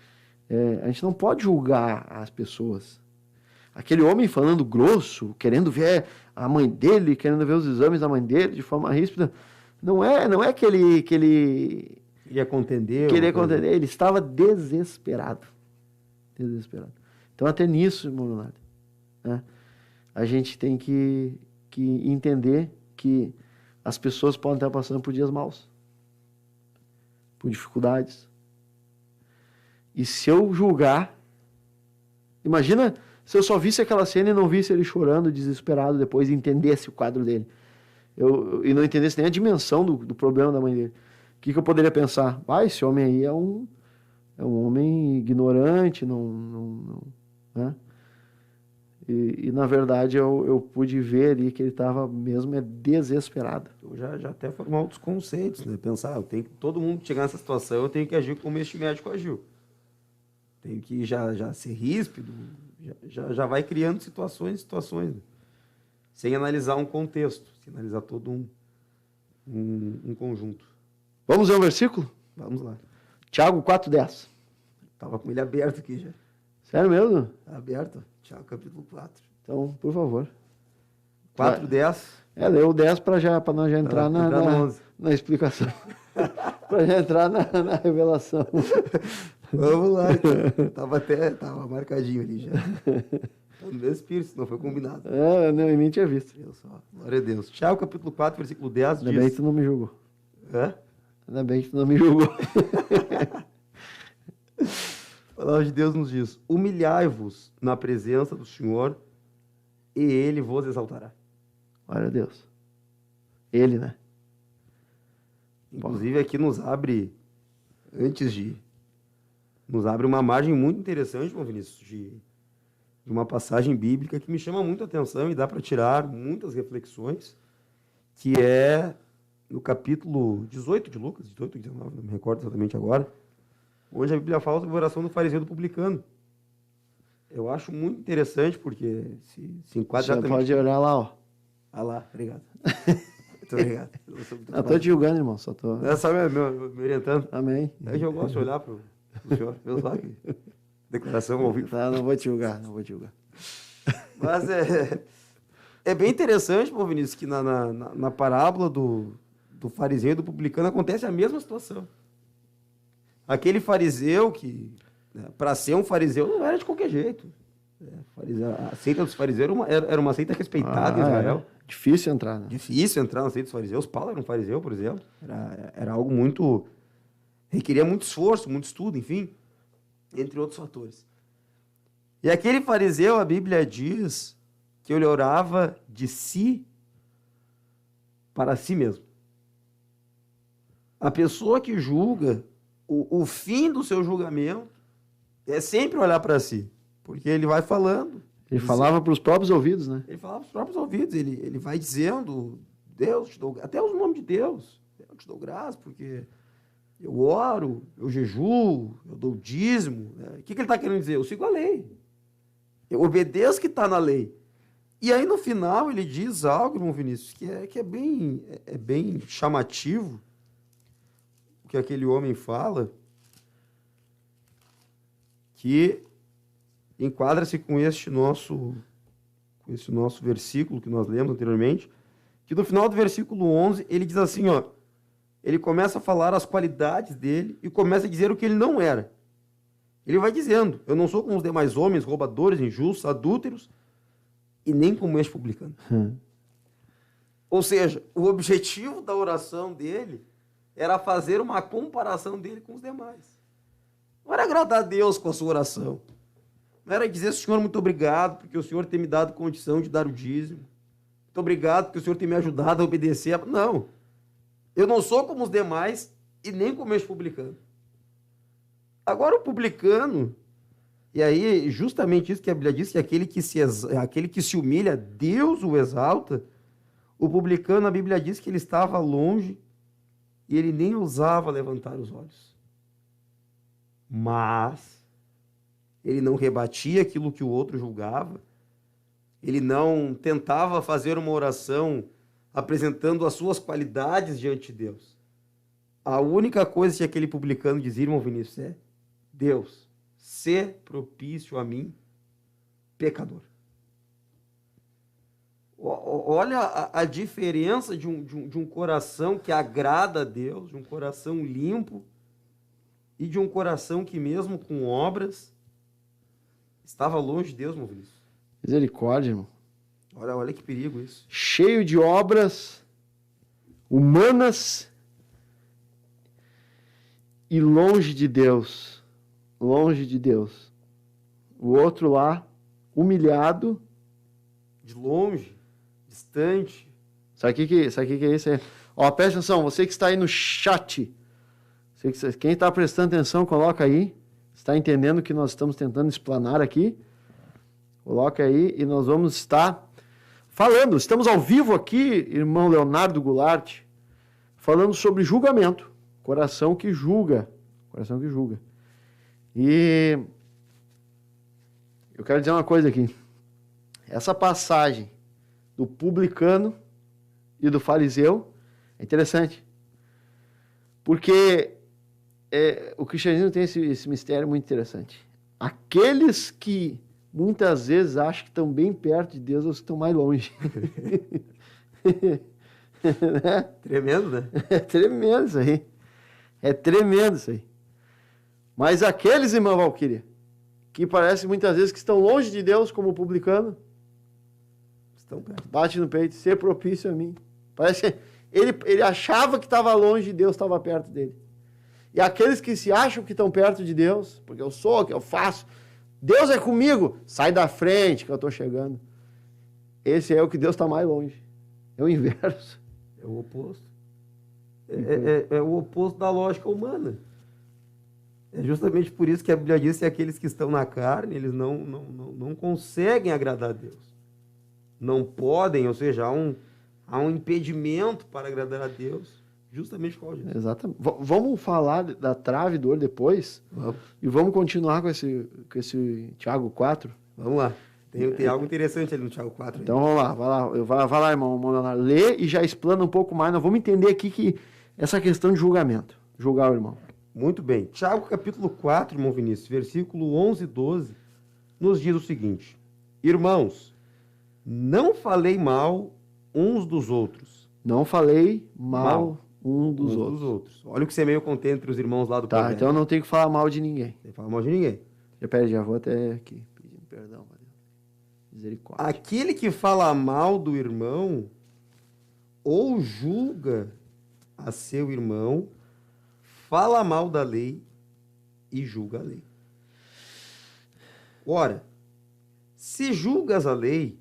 a gente não pode julgar as pessoas. Aquele homem falando grosso, querendo ver a mãe dele, querendo ver os exames da mãe dele de forma ríspida, não é que ele queria contender. Ele estava desesperado. Então, até nisso, irmão Leonardo, né, a gente tem que entender que as pessoas podem estar passando por dias maus, por dificuldades. E se eu julgar, imagina se eu só visse aquela cena e não visse ele chorando, desesperado, depois e entendesse o quadro dele. E não entendesse nem a dimensão do problema da mãe dele. O que eu poderia pensar? Esse homem aí é um homem ignorante, né? E na verdade, eu pude ver ali que ele estava mesmo desesperado. Eu já até formar outros conceitos, né? Pensar, todo mundo que chegar nessa situação, eu tenho que agir como este médico agiu. Tenho que já ser ríspido, já vai criando situações, né? Sem analisar um contexto, sem analisar todo um conjunto. Vamos ver um versículo? Vamos lá. Tiago 4:10. Estava com ele aberto aqui já. Sério mesmo? Tá aberto. Tiago capítulo 4. Então, por favor. 4:10. Leu 10 para nós já entrar na explicação. Para já entrar na revelação. Vamos lá, então. Tava marcadinho ali já. No meu espírito, não foi combinado. Eu nem tinha visto. Glória a Deus. Tiago, capítulo 4, versículo 10 diz... Ainda bem que tu não me julgou. Hã? Ainda bem que tu não me julgou. A palavra de Deus nos diz: humilhai-vos na presença do Senhor e Ele vos exaltará. Glória a Deus. Ele, né? Inclusive aqui nos abre uma margem muito interessante, João Vinícius, de uma passagem bíblica que me chama muito a atenção e dá para tirar muitas reflexões, que é no capítulo 18 de Lucas, 18 ou 19, não me recordo exatamente agora, onde a Bíblia fala sobre a oração do fariseu e do publicano. Eu acho muito interessante, porque se enquadra Você exatamente... pode orar lá, ó. Ah lá, obrigado. Muito obrigado. Eu tô te julgando, irmão. Só tô... É só me orientando. Amém. É que eu gosto de olhar pro senhor. Eu só que... Declaração ao vivo. Tá, não vou te julgar, não vou te julgar. Mas é bem interessante, pô, Vinícius, que na parábola do fariseu e do publicano acontece a mesma situação. Aquele fariseu que, né, para ser um fariseu, não era de qualquer jeito. A seita dos fariseus era uma seita respeitada em Israel. Difícil entrar, né? Difícil entrar na seita dos fariseus. Paulo era um fariseu, por exemplo. Era algo muito... requeria muito esforço, muito estudo, enfim, entre outros fatores. E aquele fariseu, a Bíblia diz que ele orava de si para si mesmo. A pessoa que julga, o fim do seu julgamento é sempre olhar para si, porque ele vai falando. Ele falava para os próprios ouvidos, né? Ele falava para os próprios ouvidos, ele vai dizendo, Deus, te dou, até o nome de Deus, eu te dou graça, porque eu oro, eu jejuo, eu dou dízimo. O que ele está querendo dizer? Eu sigo a lei. Eu obedeço o que está na lei. E aí, no final, ele diz algo, irmão Vinícius, que é bem chamativo, o que aquele homem fala, que enquadra-se com esse nosso versículo que nós lemos anteriormente, que no final do versículo 11, ele diz assim, ó, ele começa a falar as qualidades dele e começa a dizer o que ele não era. Ele vai dizendo, eu não sou como os demais homens, roubadores, injustos, adúlteros, e nem como este publicano. Ou seja, o objetivo da oração dele era fazer uma comparação dele com os demais. Não era agradar a Deus com a sua oração. Não era dizer, Senhor, muito obrigado, porque o Senhor tem me dado condição de dar o dízimo. Muito obrigado, porque o Senhor tem me ajudado a obedecer. Não. Eu não sou como os demais e nem como este publicano. Agora o publicano, e aí justamente isso que a Bíblia diz, que aquele que se humilha, Deus o exalta. O publicano, a Bíblia diz que ele estava longe e ele nem ousava levantar os olhos. Mas ele não rebatia aquilo que o outro julgava, ele não tentava fazer uma oração apresentando as suas qualidades diante de Deus. A única coisa que aquele publicano dizia, irmão Vinícius, é: Deus, sê propício a mim, pecador. Olha a diferença de um coração que agrada a Deus, de um coração limpo e de um coração que mesmo com obras estava longe de Deus, meu Vinícius. Misericórdia, irmão. Olha que perigo isso. Cheio de obras humanas e longe de Deus. Longe de Deus. O outro lá, humilhado. De longe, distante. Sabe o que é isso aí? Ó, presta atenção, você que está aí no chat. Quem está prestando atenção, coloca aí. Está entendendo o que nós estamos tentando explanar aqui? Coloca aí e nós vamos estar falando. Estamos ao vivo aqui, irmão Leonardo Goulart, falando sobre julgamento. Coração que julga. Coração que julga. E eu quero dizer uma coisa aqui. Essa passagem do publicano e do fariseu é interessante. Porque o cristianismo tem esse mistério muito interessante. Aqueles que muitas vezes acham que estão bem perto de Deus, ou que estão mais longe. Né? Tremendo, né? É tremendo isso aí. É tremendo isso aí. Mas aqueles, irmã Valquíria, que parece muitas vezes que estão longe de Deus, como o publicano, Estão perto. bate no peito, ser propício a mim. Parece que ele achava que estava longe de Deus, estava perto dele. E aqueles que se acham que estão perto de Deus, porque eu sou, que eu faço, Deus é comigo, sai da frente que eu estou chegando. Esse é o que Deus está mais longe. É o inverso. É o oposto. É o oposto da lógica humana. É justamente por isso que a Bíblia diz que aqueles que estão na carne, eles não conseguem agradar a Deus. Não podem, ou seja, há um impedimento para agradar a Deus. Justamente por causa disso. Exatamente. Vamos falar da trave e dor depois? Vamos. E vamos continuar com esse Tiago 4? Vamos lá. Tem algo interessante ali no Tiago 4. Então vamos lá, vai lá, irmão Leonardo. Lê e já explana um pouco mais. Nós vamos entender aqui que essa questão de julgamento. Julgar o irmão. Muito bem. Tiago capítulo 4, irmão Vinícius, versículo 11 e 12, nos diz o seguinte: Irmãos, não falei mal uns dos outros. Não falei mal um dos outros. Olha o que você meio contente entre os irmãos lá do Tá, Provérbio. então eu não tenho que falar mal de ninguém. Não fala mal de ninguém. Já vou até aqui pedindo perdão. Misericórdia. Aquele que fala mal do irmão ou julga a seu irmão, fala mal da lei e julga a lei. Ora, se julgas a lei...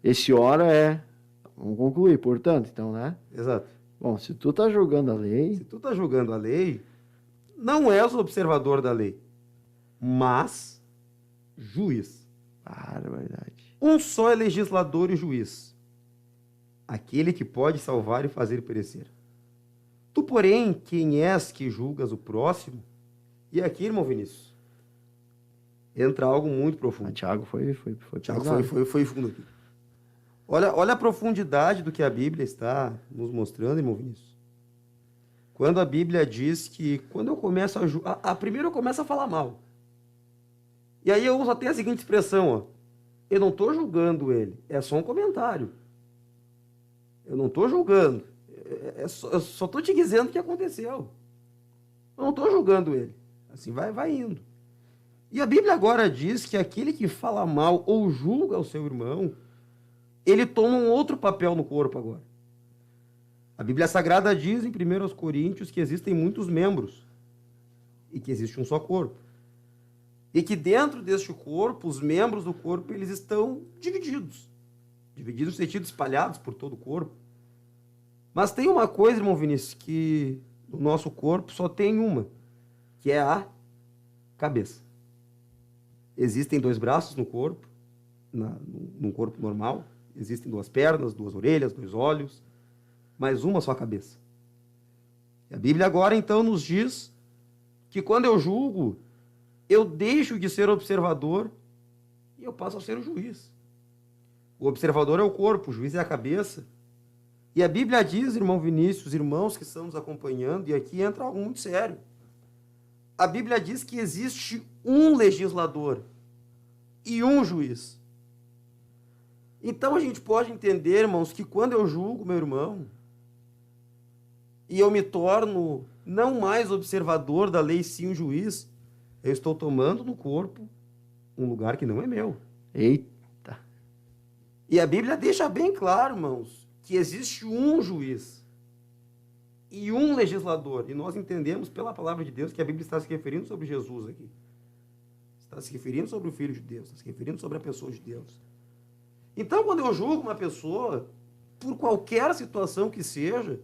Esse ora é... Vamos concluir, portanto, então, né? Exato. Bom, se tu tá julgando a lei... Se tu tá julgando a lei, não és o observador da lei, mas juiz. Barbaridade. Um só é legislador e juiz, aquele que pode salvar e fazer perecer. Tu, porém, quem és que julgas o próximo? E aqui, irmão Vinícius, entra algo muito profundo. Tiago foi Tiago pesado. foi fundo aqui. Olha a profundidade do que a Bíblia está nos mostrando, irmão Vinícius. Quando a Bíblia diz que, quando eu começo a primeiro eu começo a falar mal. E aí eu uso até a seguinte expressão, ó. Eu não estou julgando ele, é só um comentário. Eu não estou julgando, eu só estou te dizendo o que aconteceu. Eu não estou julgando ele. Assim vai indo. E a Bíblia agora diz que aquele que fala mal ou julga o seu irmão, ele toma um outro papel no corpo agora. A Bíblia Sagrada diz em 1 Coríntios que existem muitos membros e que existe um só corpo. E que dentro deste corpo, os membros do corpo, eles estão divididos. Divididos no sentido espalhados por todo o corpo. Mas tem uma coisa, irmão Vinícius, que no nosso corpo só tem uma, que é a cabeça. Existem 2 braços no corpo, num corpo normal. Existem 2 pernas, 2 orelhas, 2 olhos, mas uma só cabeça. E a Bíblia agora, então, nos diz que quando eu julgo, eu deixo de ser observador e eu passo a ser o juiz. O observador é o corpo, o juiz é a cabeça. E a Bíblia diz, irmão Vinícius, irmãos que estão nos acompanhando, e aqui entra algo muito sério. A Bíblia diz que existe um legislador e um juiz. Então a gente pode entender, irmãos, que quando eu julgo meu irmão e eu me torno não mais observador da lei, sim um juiz, eu estou tomando no corpo um lugar que não é meu. Eita. E a Bíblia deixa bem claro, irmãos, que existe um juiz e um legislador. E nós entendemos pela palavra de Deus que a Bíblia está se referindo sobre Jesus aqui. Está se referindo sobre o Filho de Deus, está se referindo sobre a pessoa de Deus. Então, quando eu julgo uma pessoa, por qualquer situação que seja,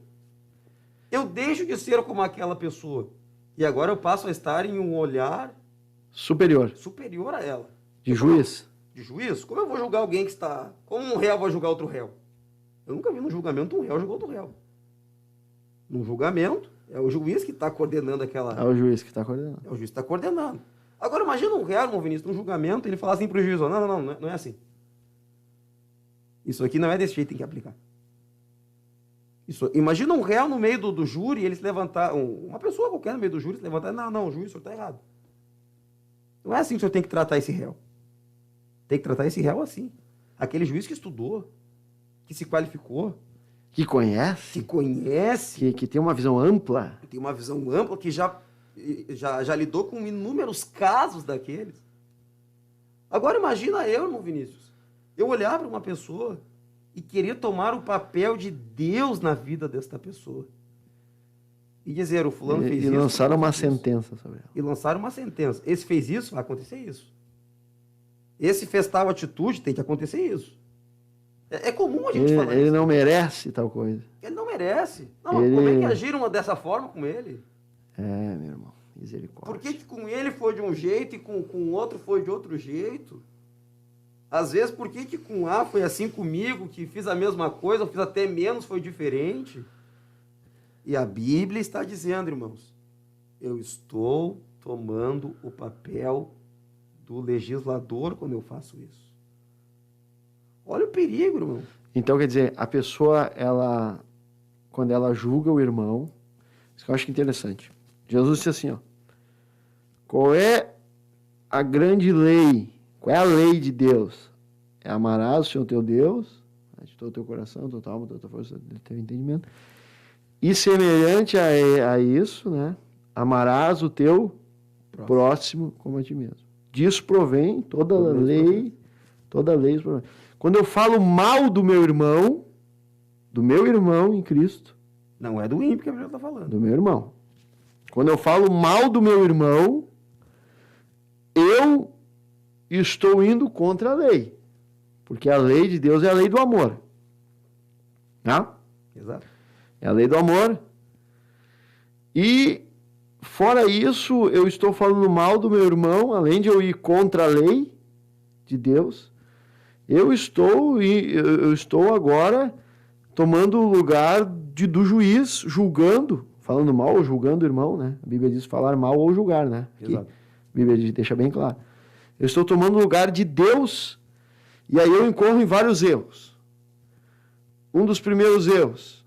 eu deixo de ser como aquela pessoa. E agora eu passo a estar em um olhar superior a ela. de juiz. De juiz? Como eu vou julgar alguém que está... Como um réu vai julgar outro réu? Eu nunca vi no julgamento um réu julgar outro réu. Num julgamento, é o juiz que está coordenando aquela... É o juiz que está coordenando. É o juiz que está coordenando. Agora, imagina um réu, irmão Vinícius, num julgamento, ele falar assim para o juiz, não é assim. Isso aqui não é desse jeito que tem que aplicar. Imagina um réu no meio do júri, ele se levantar, uma pessoa qualquer no meio do júri se levantar, não, juiz, o senhor está errado. Não é assim que o senhor tem que tratar esse réu. Tem que tratar esse réu assim. Aquele juiz que estudou, que se qualificou, Que conhece, que tem uma visão ampla. tem uma visão ampla, que já lidou com inúmeros casos daqueles. Agora imagina eu, irmão Vinícius, eu olhar para uma pessoa e querer tomar o papel de Deus na vida desta pessoa. E dizer, o fulano fez isso. E lançar uma sentença sobre ela. E lançar uma sentença. Esse fez isso, vai acontecer isso. Esse fez tal atitude, tem que acontecer isso. É comum a gente falar Ele isso. não merece tal coisa. Ele não merece. Não, mas como é que agiram dessa forma com ele? É, meu irmão, misericórdia. Por que com ele foi de um jeito e com o outro foi de outro jeito? Às vezes, por que com A foi assim comigo, que fiz a mesma coisa, ou fiz até menos, foi diferente? E a Bíblia está dizendo, irmãos, eu estou tomando o papel do legislador quando eu faço isso. Olha o perigo, irmão. Então, quer dizer, a pessoa, quando ela julga o irmão, isso que eu acho interessante. Jesus disse assim, ó, qual é a grande lei? Qual é a lei de Deus? É amarás o Senhor teu Deus, de todo o teu coração, toda tua alma, toda a tua força, do teu entendimento. E semelhante a isso, né? Amarás o teu próximo como a ti mesmo. Disso provém toda a lei. Quando eu falo mal do meu irmão em Cristo. Não é do ímpio que a Bíblia está falando. Do meu irmão. Quando eu falo mal do meu irmão, eu estou indo contra a lei. Porque a lei de Deus é a lei do amor. Né? Exato. É a lei do amor. E, fora isso, eu estou falando mal do meu irmão, além de eu ir contra a lei de Deus, eu estou agora tomando o lugar do juiz, julgando, falando mal ou julgando o irmão, né? A Bíblia diz falar mal ou julgar, né? Aqui, Exato. a Bíblia deixa bem claro. Eu estou tomando o lugar de Deus e aí eu incorro em vários erros. Um dos primeiros erros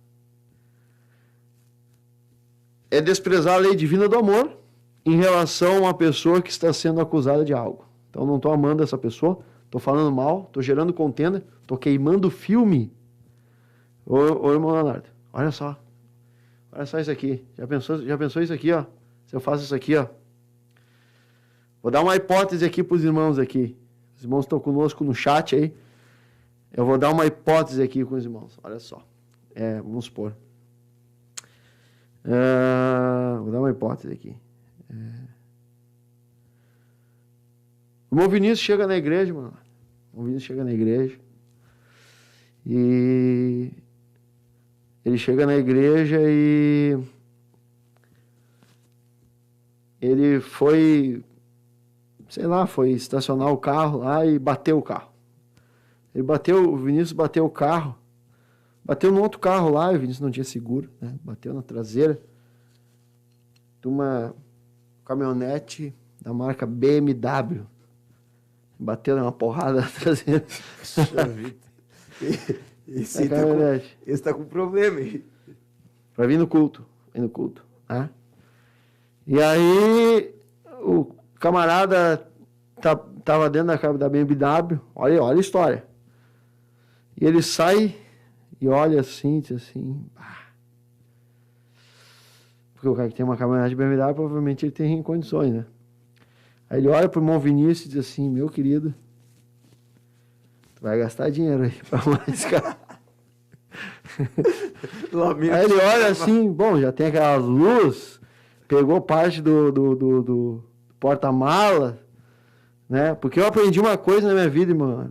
é desprezar a lei divina do amor em relação a uma pessoa que está sendo acusada de algo. Então, não estou amando essa pessoa, estou falando mal, estou gerando contenda, estou queimando filme. Ô, irmão Leonardo, olha só isso aqui. Já pensou isso aqui, ó? Se eu faço isso aqui, ó. Vou dar uma hipótese aqui para os irmãos aqui. Os irmãos estão conosco no chat aí. Eu vou dar uma hipótese aqui com os irmãos. Olha só. Vamos supor. Vou dar uma hipótese aqui. O irmão Vinícius chega na igreja, mano. O Vinícius chega na igreja. E ele chega na igreja e ele foi, sei lá, foi estacionar o carro lá e bateu o carro. O Vinícius bateu o carro, bateu no outro carro lá, e o Vinícius não tinha seguro, né? Bateu na traseira de uma caminhonete da marca BMW. Bateu numa porrada na traseira. Esse tá com problema, hein? Pra vir no culto. Né? E aí, o camarada tava dentro da BMW. Olha a história. E ele sai e olha assim, diz assim... Porque o cara que tem uma caminhonete BMW, provavelmente ele tem condições, né? Aí ele olha pro irmão Vinícius e diz assim, meu querido, tu vai gastar dinheiro aí pra mais, cara. Aí ele olha assim, bom, já tem aquelas luzes, pegou parte do porta-mala, né? Porque eu aprendi uma coisa na minha vida, irmão.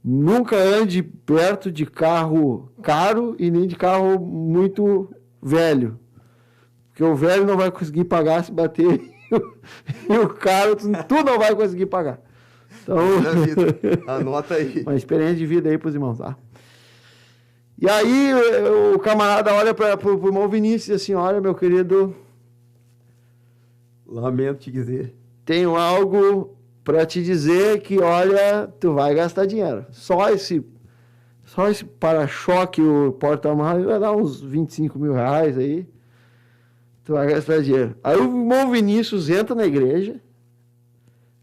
Nunca ande perto de carro caro e nem de carro muito velho. Porque o velho não vai conseguir pagar se bater e o caro tu não vai conseguir pagar. Então, anota aí. Uma experiência de vida aí pros irmãos, tá? E aí o camarada olha pro irmão Vinícius e diz assim, olha, meu querido, lamento te dizer, tenho algo para te dizer que, olha, tu vai gastar dinheiro. Só esse para-choque, o porta-malas, vai dar uns 25 mil reais aí. Tu vai gastar dinheiro. Aí o irmão Vinícius entra na igreja.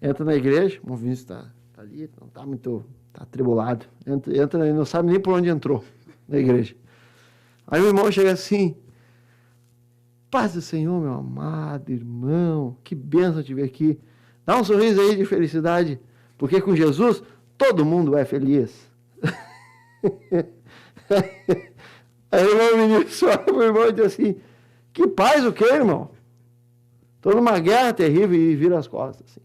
O irmão Vinícius tá ali, não tá muito, tá atribulado. Entra e não sabe nem por onde entrou na igreja. Aí o irmão chega assim, paz do Senhor, meu amado irmão, que bênção te ver aqui. Dá um sorriso aí de felicidade, porque com Jesus todo mundo é feliz. Aí o irmão Vinícius olha pro irmão e diz assim, que paz o quê, irmão? Estou numa guerra terrível e vira as costas, assim.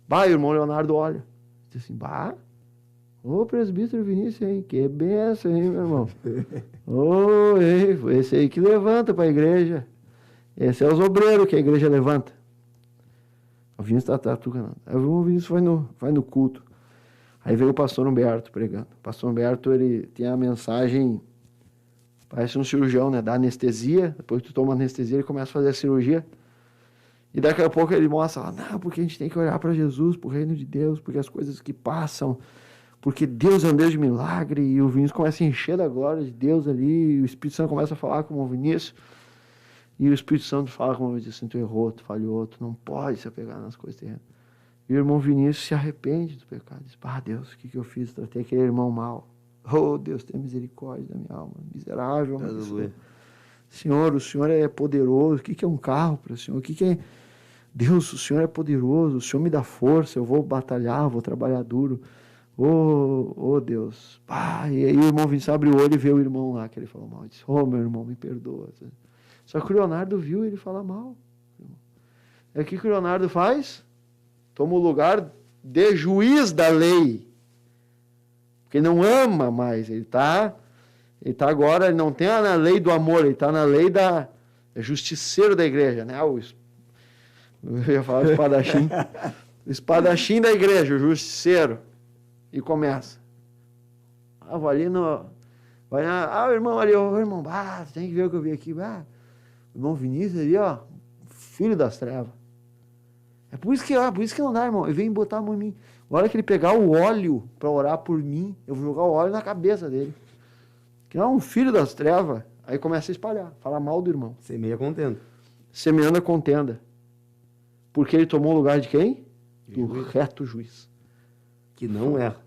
Bah, o irmão Leonardo olha. Diz assim, bah, ô presbítero Vinícius, hein? Que benção, hein, meu irmão? Ô, esse aí que levanta para a igreja. Esse é os obreiros que a igreja levanta. O Vinícius está tucanando. Aí o Vinícius vai no culto. Aí veio o pastor Humberto pregando. O pastor Humberto, ele tem a mensagem Parece um cirurgião, né? Dá anestesia, depois que tu toma anestesia, ele começa a fazer a cirurgia. E daqui a pouco ele mostra, não, porque a gente tem que olhar para Jesus, para o reino de Deus, porque as coisas que passam, porque Deus é um Deus de milagre, e o Vinícius começa a encher da glória de Deus ali, e o Espírito Santo começa a falar com o Vinícius, e o Espírito Santo fala com o Vinícius assim, tu errou, tu falhou, tu não pode se apegar nas coisas terrenas. E o irmão Vinícius se arrepende do pecado, diz, Deus, o que eu fiz? Tratei aquele irmão mal. Oh, Deus, tenha misericórdia da minha alma, miserável. Senhor, o Senhor é poderoso, o que é um carro para o Senhor? O que é... Deus, o Senhor é poderoso, o Senhor me dá força, eu vou batalhar, vou trabalhar duro. Oh Deus. E aí o irmão Vinícius abre o olho e vê o irmão lá que ele falou mal. Ele diz, meu irmão, me perdoa. Só que o Leonardo viu ele falar mal. É o que o Leonardo faz? Toma o lugar de juiz da lei. Porque não ama mais. Ele está agora, ele não tem na lei do amor, ele está na lei da justiceiro da igreja, né? Eu ia falar espadachim. O espadachim da igreja, o justiceiro. E começa. Vou ali no... Vai na, o irmão ali, irmão, tem que ver o que eu vi aqui. O irmão Vinícius ali, filho das trevas. É por isso que não dá, irmão. Ele vem botar a mão em mim. Na hora que ele pegar o óleo para orar por mim, eu vou jogar o óleo na cabeça dele. Que é um filho das trevas. Aí começa a espalhar, falar mal do irmão. Semeia contenda. Semeando a contenda. Porque ele tomou o lugar de quem? Do reto juiz. Que não erra.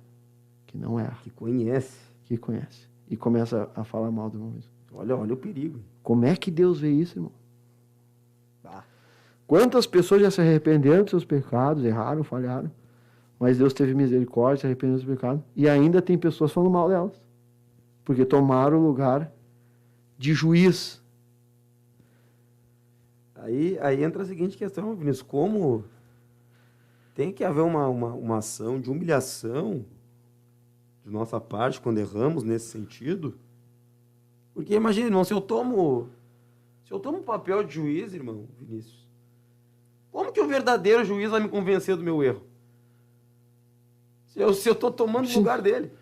Que não erra. Que conhece. Que conhece. E começa a falar mal do irmão mesmo. Olha o perigo. Como é que Deus vê isso, irmão? Quantas pessoas já se arrependeram dos seus pecados, erraram, falharam, mas Deus teve misericórdia, se arrependeu dos seus pecados, e ainda tem pessoas falando mal delas, porque tomaram o lugar de juiz. Aí entra a seguinte questão, Vinícius, como tem que haver uma ação de humilhação de nossa parte quando erramos nesse sentido? Porque imagina, irmão, se eu tomo o papel de juiz, irmão, Vinícius, como que o verdadeiro juiz vai me convencer do meu erro? Se eu estou tomando o lugar dele.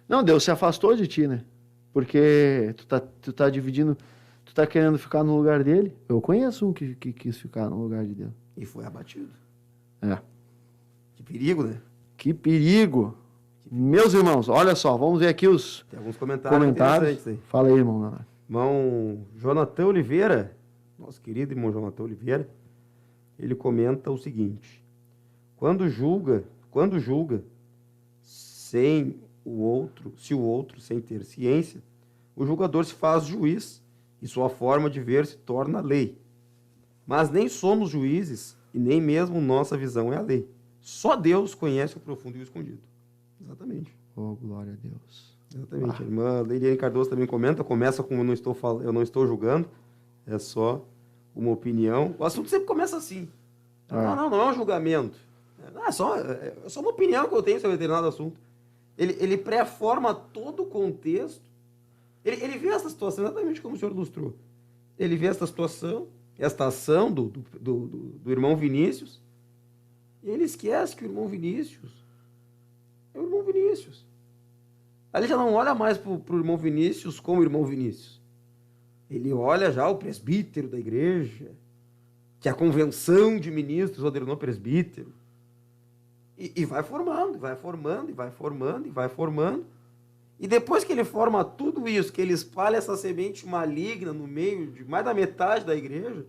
Não, Deus se afastou de ti, né? Porque tu tá dividindo, tu tá querendo ficar no lugar dele. Eu conheço um que quis ficar no lugar de Deus. E foi abatido. É. Que perigo, né? Que perigo. Meus irmãos, olha só, vamos ver aqui os Tem alguns comentários. Aí. Fala aí, irmão. Irmão Jonathan Oliveira, nosso querido irmão Jonathan Oliveira, ele comenta o seguinte: quando julga sem o outro, se o outro sem ter ciência, o julgador se faz juiz e sua forma de ver se torna lei. Mas nem somos juízes e nem mesmo nossa visão é a lei. Só Deus conhece o profundo e o escondido. Exatamente. Oh, glória a Deus. Exatamente. A irmã Leiliane Cardoso também começa com eu não estou julgando, é só uma opinião. O assunto sempre começa assim. Não é um julgamento. É só uma opinião que eu tenho sobre determinado assunto. Ele pré-forma todo o contexto. Ele vê essa situação exatamente como o senhor ilustrou. Ele vê essa situação, esta ação do irmão Vinícius, e ele esquece que o irmão Vinícius é o irmão Vinícius. Aí ele já não olha mais para o irmão Vinícius como irmão Vinícius. Ele olha já o presbítero da igreja, que a convenção de ministros ordenou presbítero. E vai formando. E depois que ele forma tudo isso, que ele espalha essa semente maligna no meio de mais da metade da igreja,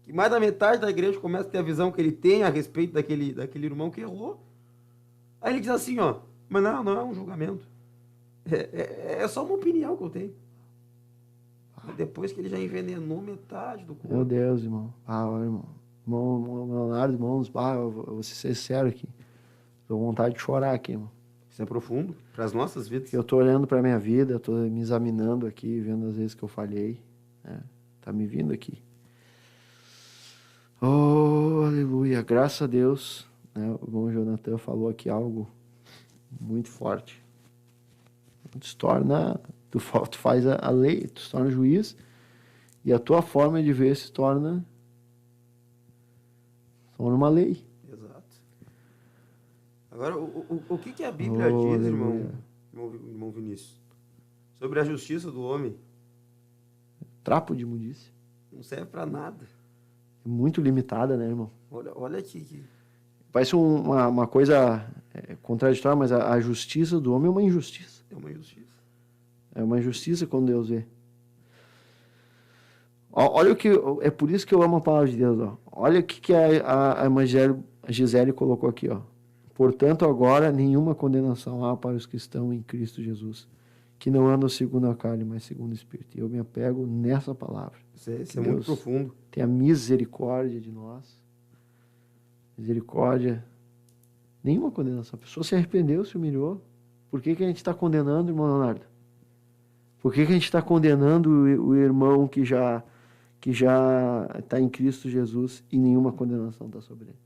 que mais da metade da igreja começa a ter a visão que ele tem a respeito daquele irmão que errou. Aí ele diz assim, mas não é um julgamento. É só uma opinião que eu tenho. Depois que ele já envenenou metade do corpo. Meu Deus, irmão. Irmão Leonardo, irmãos, eu vou ser sincero aqui. Tô com vontade de chorar aqui, irmão. Isso é profundo para as nossas vidas. Eu tô olhando para minha vida, eu tô me examinando aqui, vendo as vezes que eu falhei. Tá me vindo aqui. Oh, aleluia. Graças a Deus. O irmão Jonathan falou aqui algo muito forte. Tu faz a lei, tu se torna juiz, e a tua forma de ver se torna uma lei. Exato. Agora, o que a Bíblia diz, irmão Vinícius, sobre a justiça do homem trapo de imundícia. Não serve para nada. É muito limitada, né, irmão? Olha aqui. Parece uma coisa contraditória, mas a justiça do homem é uma injustiça. É uma injustiça. É uma injustiça quando Deus vê. Olha o que... É por isso que eu amo a palavra de Deus. Ó. Olha o que a Gisele colocou aqui. Ó. Portanto, agora, nenhuma condenação há para os que estão em Cristo Jesus, que não andam segundo a carne, mas segundo o Espírito. E eu me apego nessa palavra. Isso é muito profundo. Tem a misericórdia de nós. Misericórdia. Nenhuma condenação. A pessoa se arrependeu, se humilhou. Por que a gente está condenando, irmão Leonardo? Por que a gente está condenando o irmão que já está em Cristo Jesus e nenhuma condenação está sobre ele?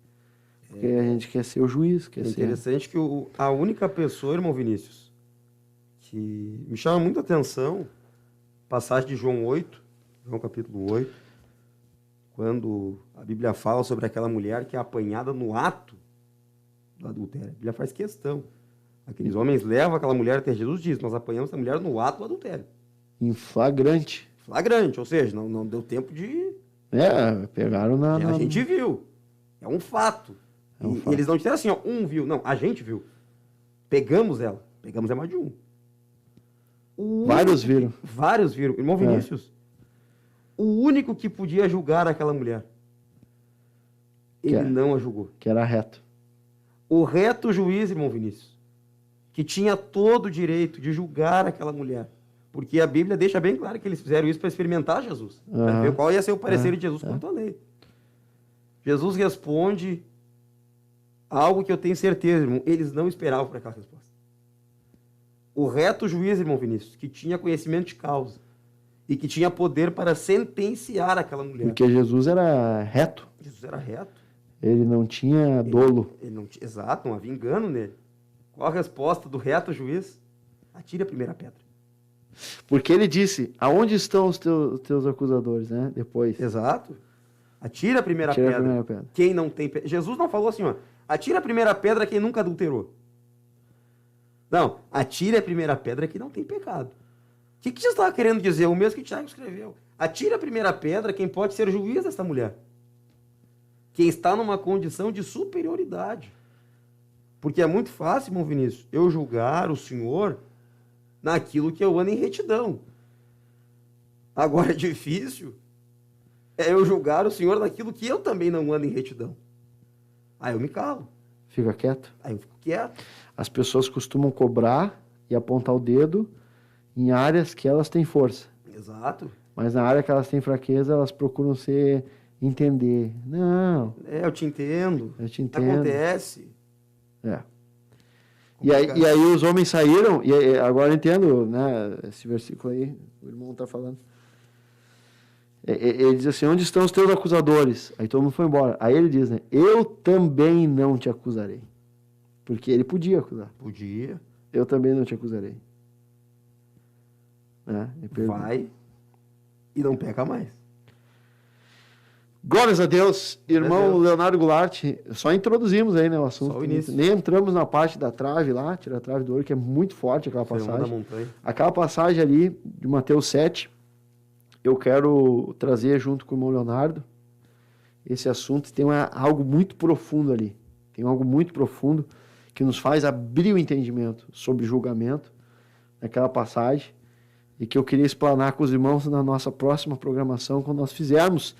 Porque a gente quer ser o juiz. É interessante que a única pessoa, irmão Vinícius, que me chama muita atenção, passagem de João 8, João capítulo 8, quando a Bíblia fala sobre aquela mulher que é apanhada no ato do adultério. A Bíblia faz questão. Aqueles homens levam aquela mulher até Jesus e diz, nós apanhamos a mulher no ato do adultério. Em flagrante. Flagrante, ou seja, não deu tempo de... Pegaram na... A gente viu. É um fato. E eles não disseram assim, ó, um viu. Não, a gente viu. Pegamos ela. Pegamos mais de um. Vários viram. Vários viram. Irmão Vinícius, o único que podia julgar aquela mulher, ele não a julgou. Que era reto. O reto juiz, irmão Vinícius, que tinha todo o direito de julgar aquela mulher. Porque a Bíblia deixa bem claro que eles fizeram isso para experimentar Jesus. Para ver qual ia ser o parecer de Jesus quanto à lei. Jesus responde algo que eu tenho certeza, irmão, eles não esperavam por aquela resposta. O reto juiz, irmão Vinícius, que tinha conhecimento de causa e que tinha poder para sentenciar aquela mulher. Porque Jesus era reto. Jesus era reto. Ele não tinha dolo. Exato, não havia engano nele. Qual a resposta do reto juiz? Atire a primeira pedra. Porque ele disse, aonde estão os teus acusadores, né? Depois. Exato. Atira a primeira pedra. Quem não tem... Jesus não falou assim, ó, atira a primeira pedra quem nunca adulterou. Não, atire a primeira pedra quem não tem pecado. O que Jesus estava querendo dizer? O mesmo que Tiago escreveu. Atire a primeira pedra quem pode ser juiz desta mulher. Quem está numa condição de superioridade. Porque é muito fácil, irmão Vinícius, eu julgar o senhor naquilo que eu ando em retidão. Agora é difícil eu julgar o senhor naquilo que eu também não ando em retidão. Aí eu me calo. Fica quieto. Aí eu fico quieto. As pessoas costumam cobrar e apontar o dedo em áreas que elas têm força. Exato. Mas na área que elas têm fraqueza, elas procuram entender. Não. Eu te entendo. Eu te entendo. Acontece. E aí os homens saíram, e agora eu entendo, né, esse versículo aí, o irmão está falando. Ele diz assim, onde estão os teus acusadores? Aí todo mundo foi embora. Aí ele diz, né, eu também não te acusarei. Porque ele podia acusar. Podia. Eu também não te acusarei. Vai e não peca mais. Glórias a Deus, irmão Leonardo Goulart. Só introduzimos aí, né, o assunto. Só o início. Nem entramos na parte da trave lá, tira a trave do olho, que é muito forte aquela passagem. Da montanha. Aquela passagem ali de Mateus 7, eu quero trazer junto com o irmão Leonardo esse assunto. Tem algo muito profundo ali. Tem algo muito profundo que nos faz abrir o entendimento sobre julgamento naquela passagem e que eu queria explanar com os irmãos na nossa próxima programação, quando nós fizermos.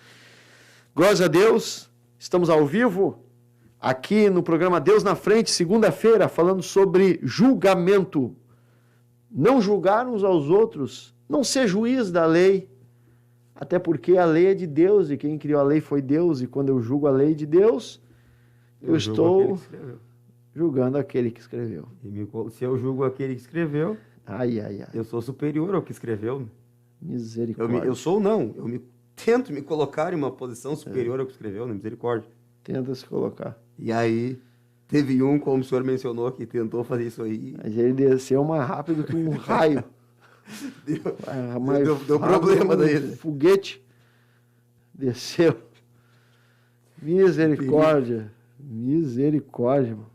Glórias a Deus, estamos ao vivo aqui no programa Deus na Frente, segunda-feira, falando sobre julgamento. Não julgar uns aos outros, não ser juiz da lei, até porque a lei é de Deus e quem criou a lei foi Deus, e quando eu julgo a lei de Deus, eu estou julgando aquele que escreveu. Se eu julgo aquele que escreveu, ai. Eu sou superior ao que escreveu. Misericórdia. Eu tento me colocar em uma posição superior ao que escreveu, né? Misericórdia. Tenta se colocar. E aí, teve como o senhor mencionou, que tentou fazer isso aí. Mas ele desceu mais rápido que um raio. Deu problema daí. Foguete. Desceu. Misericórdia. Misericórdia, irmão.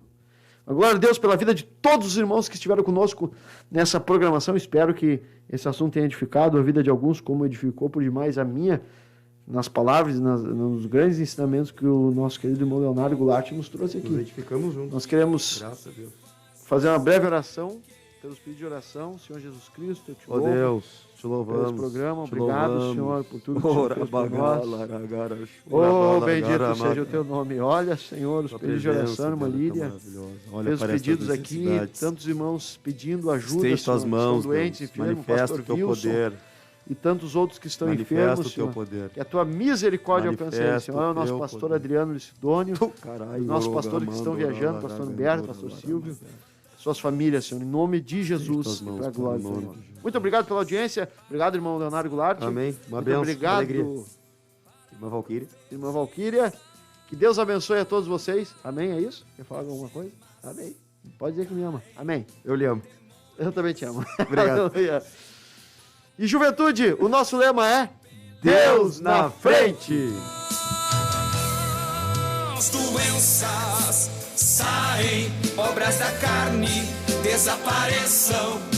A glória a Deus pela vida de todos os irmãos que estiveram conosco nessa programação. Espero que esse assunto tenha edificado a vida de alguns, como edificou por demais a minha, nas palavras e nos grandes ensinamentos que o nosso querido irmão Leonardo Goulart nos trouxe aqui. Nos edificamos juntos. Nós queremos Graças a Deus. fazer uma breve oração, pelos pedidos de oração. Senhor Jesus Cristo, eu te Ó louvo Deus, te pelo louvamos. esse programa. te Obrigado, louvamos. Senhor, por tudo que o Senhor fez por nós. Oh, Oh, bendito seja o teu nome. Olha, Senhor, os pedidos de oração, irmã Lídia. Fez os pedidos aqui, tantos irmãos pedindo ajuda, Estende tuas Senhor, mãos, estão doentes, Deus. enfermos, Manifesta pastor o teu Wilson, poder. e tantos outros que estão Manifesta enfermos, o teu Senhor. poder. Que a tua misericórdia alcance eles, Manifesta Senhor. Olha o o nosso teu pastor poder. Adriano Licidônio, Caralho, os nossos pastores que estão viajando, pastor Humberto, pastor Silvio, suas famílias, Senhor, em nome de Jesus, tuas mãos, para a glória do Pai, em Senhor. nome de Jesus. Muito obrigado pela audiência, obrigado, irmão Leonardo Goulart. Amém. Uma Muito bênção, obrigado, uma alegria. Irmã Valquíria. irmã Valquíria. Que Deus abençoe a todos vocês. Amém, é isso? Quer falar alguma coisa? Amém. Pode dizer que me ama. Amém. Eu lhe amo. Eu também te amo. Obrigado. Aleluia. E juventude, o nosso lema é Deus na frente. As doenças saem, obras da carne desapareçam.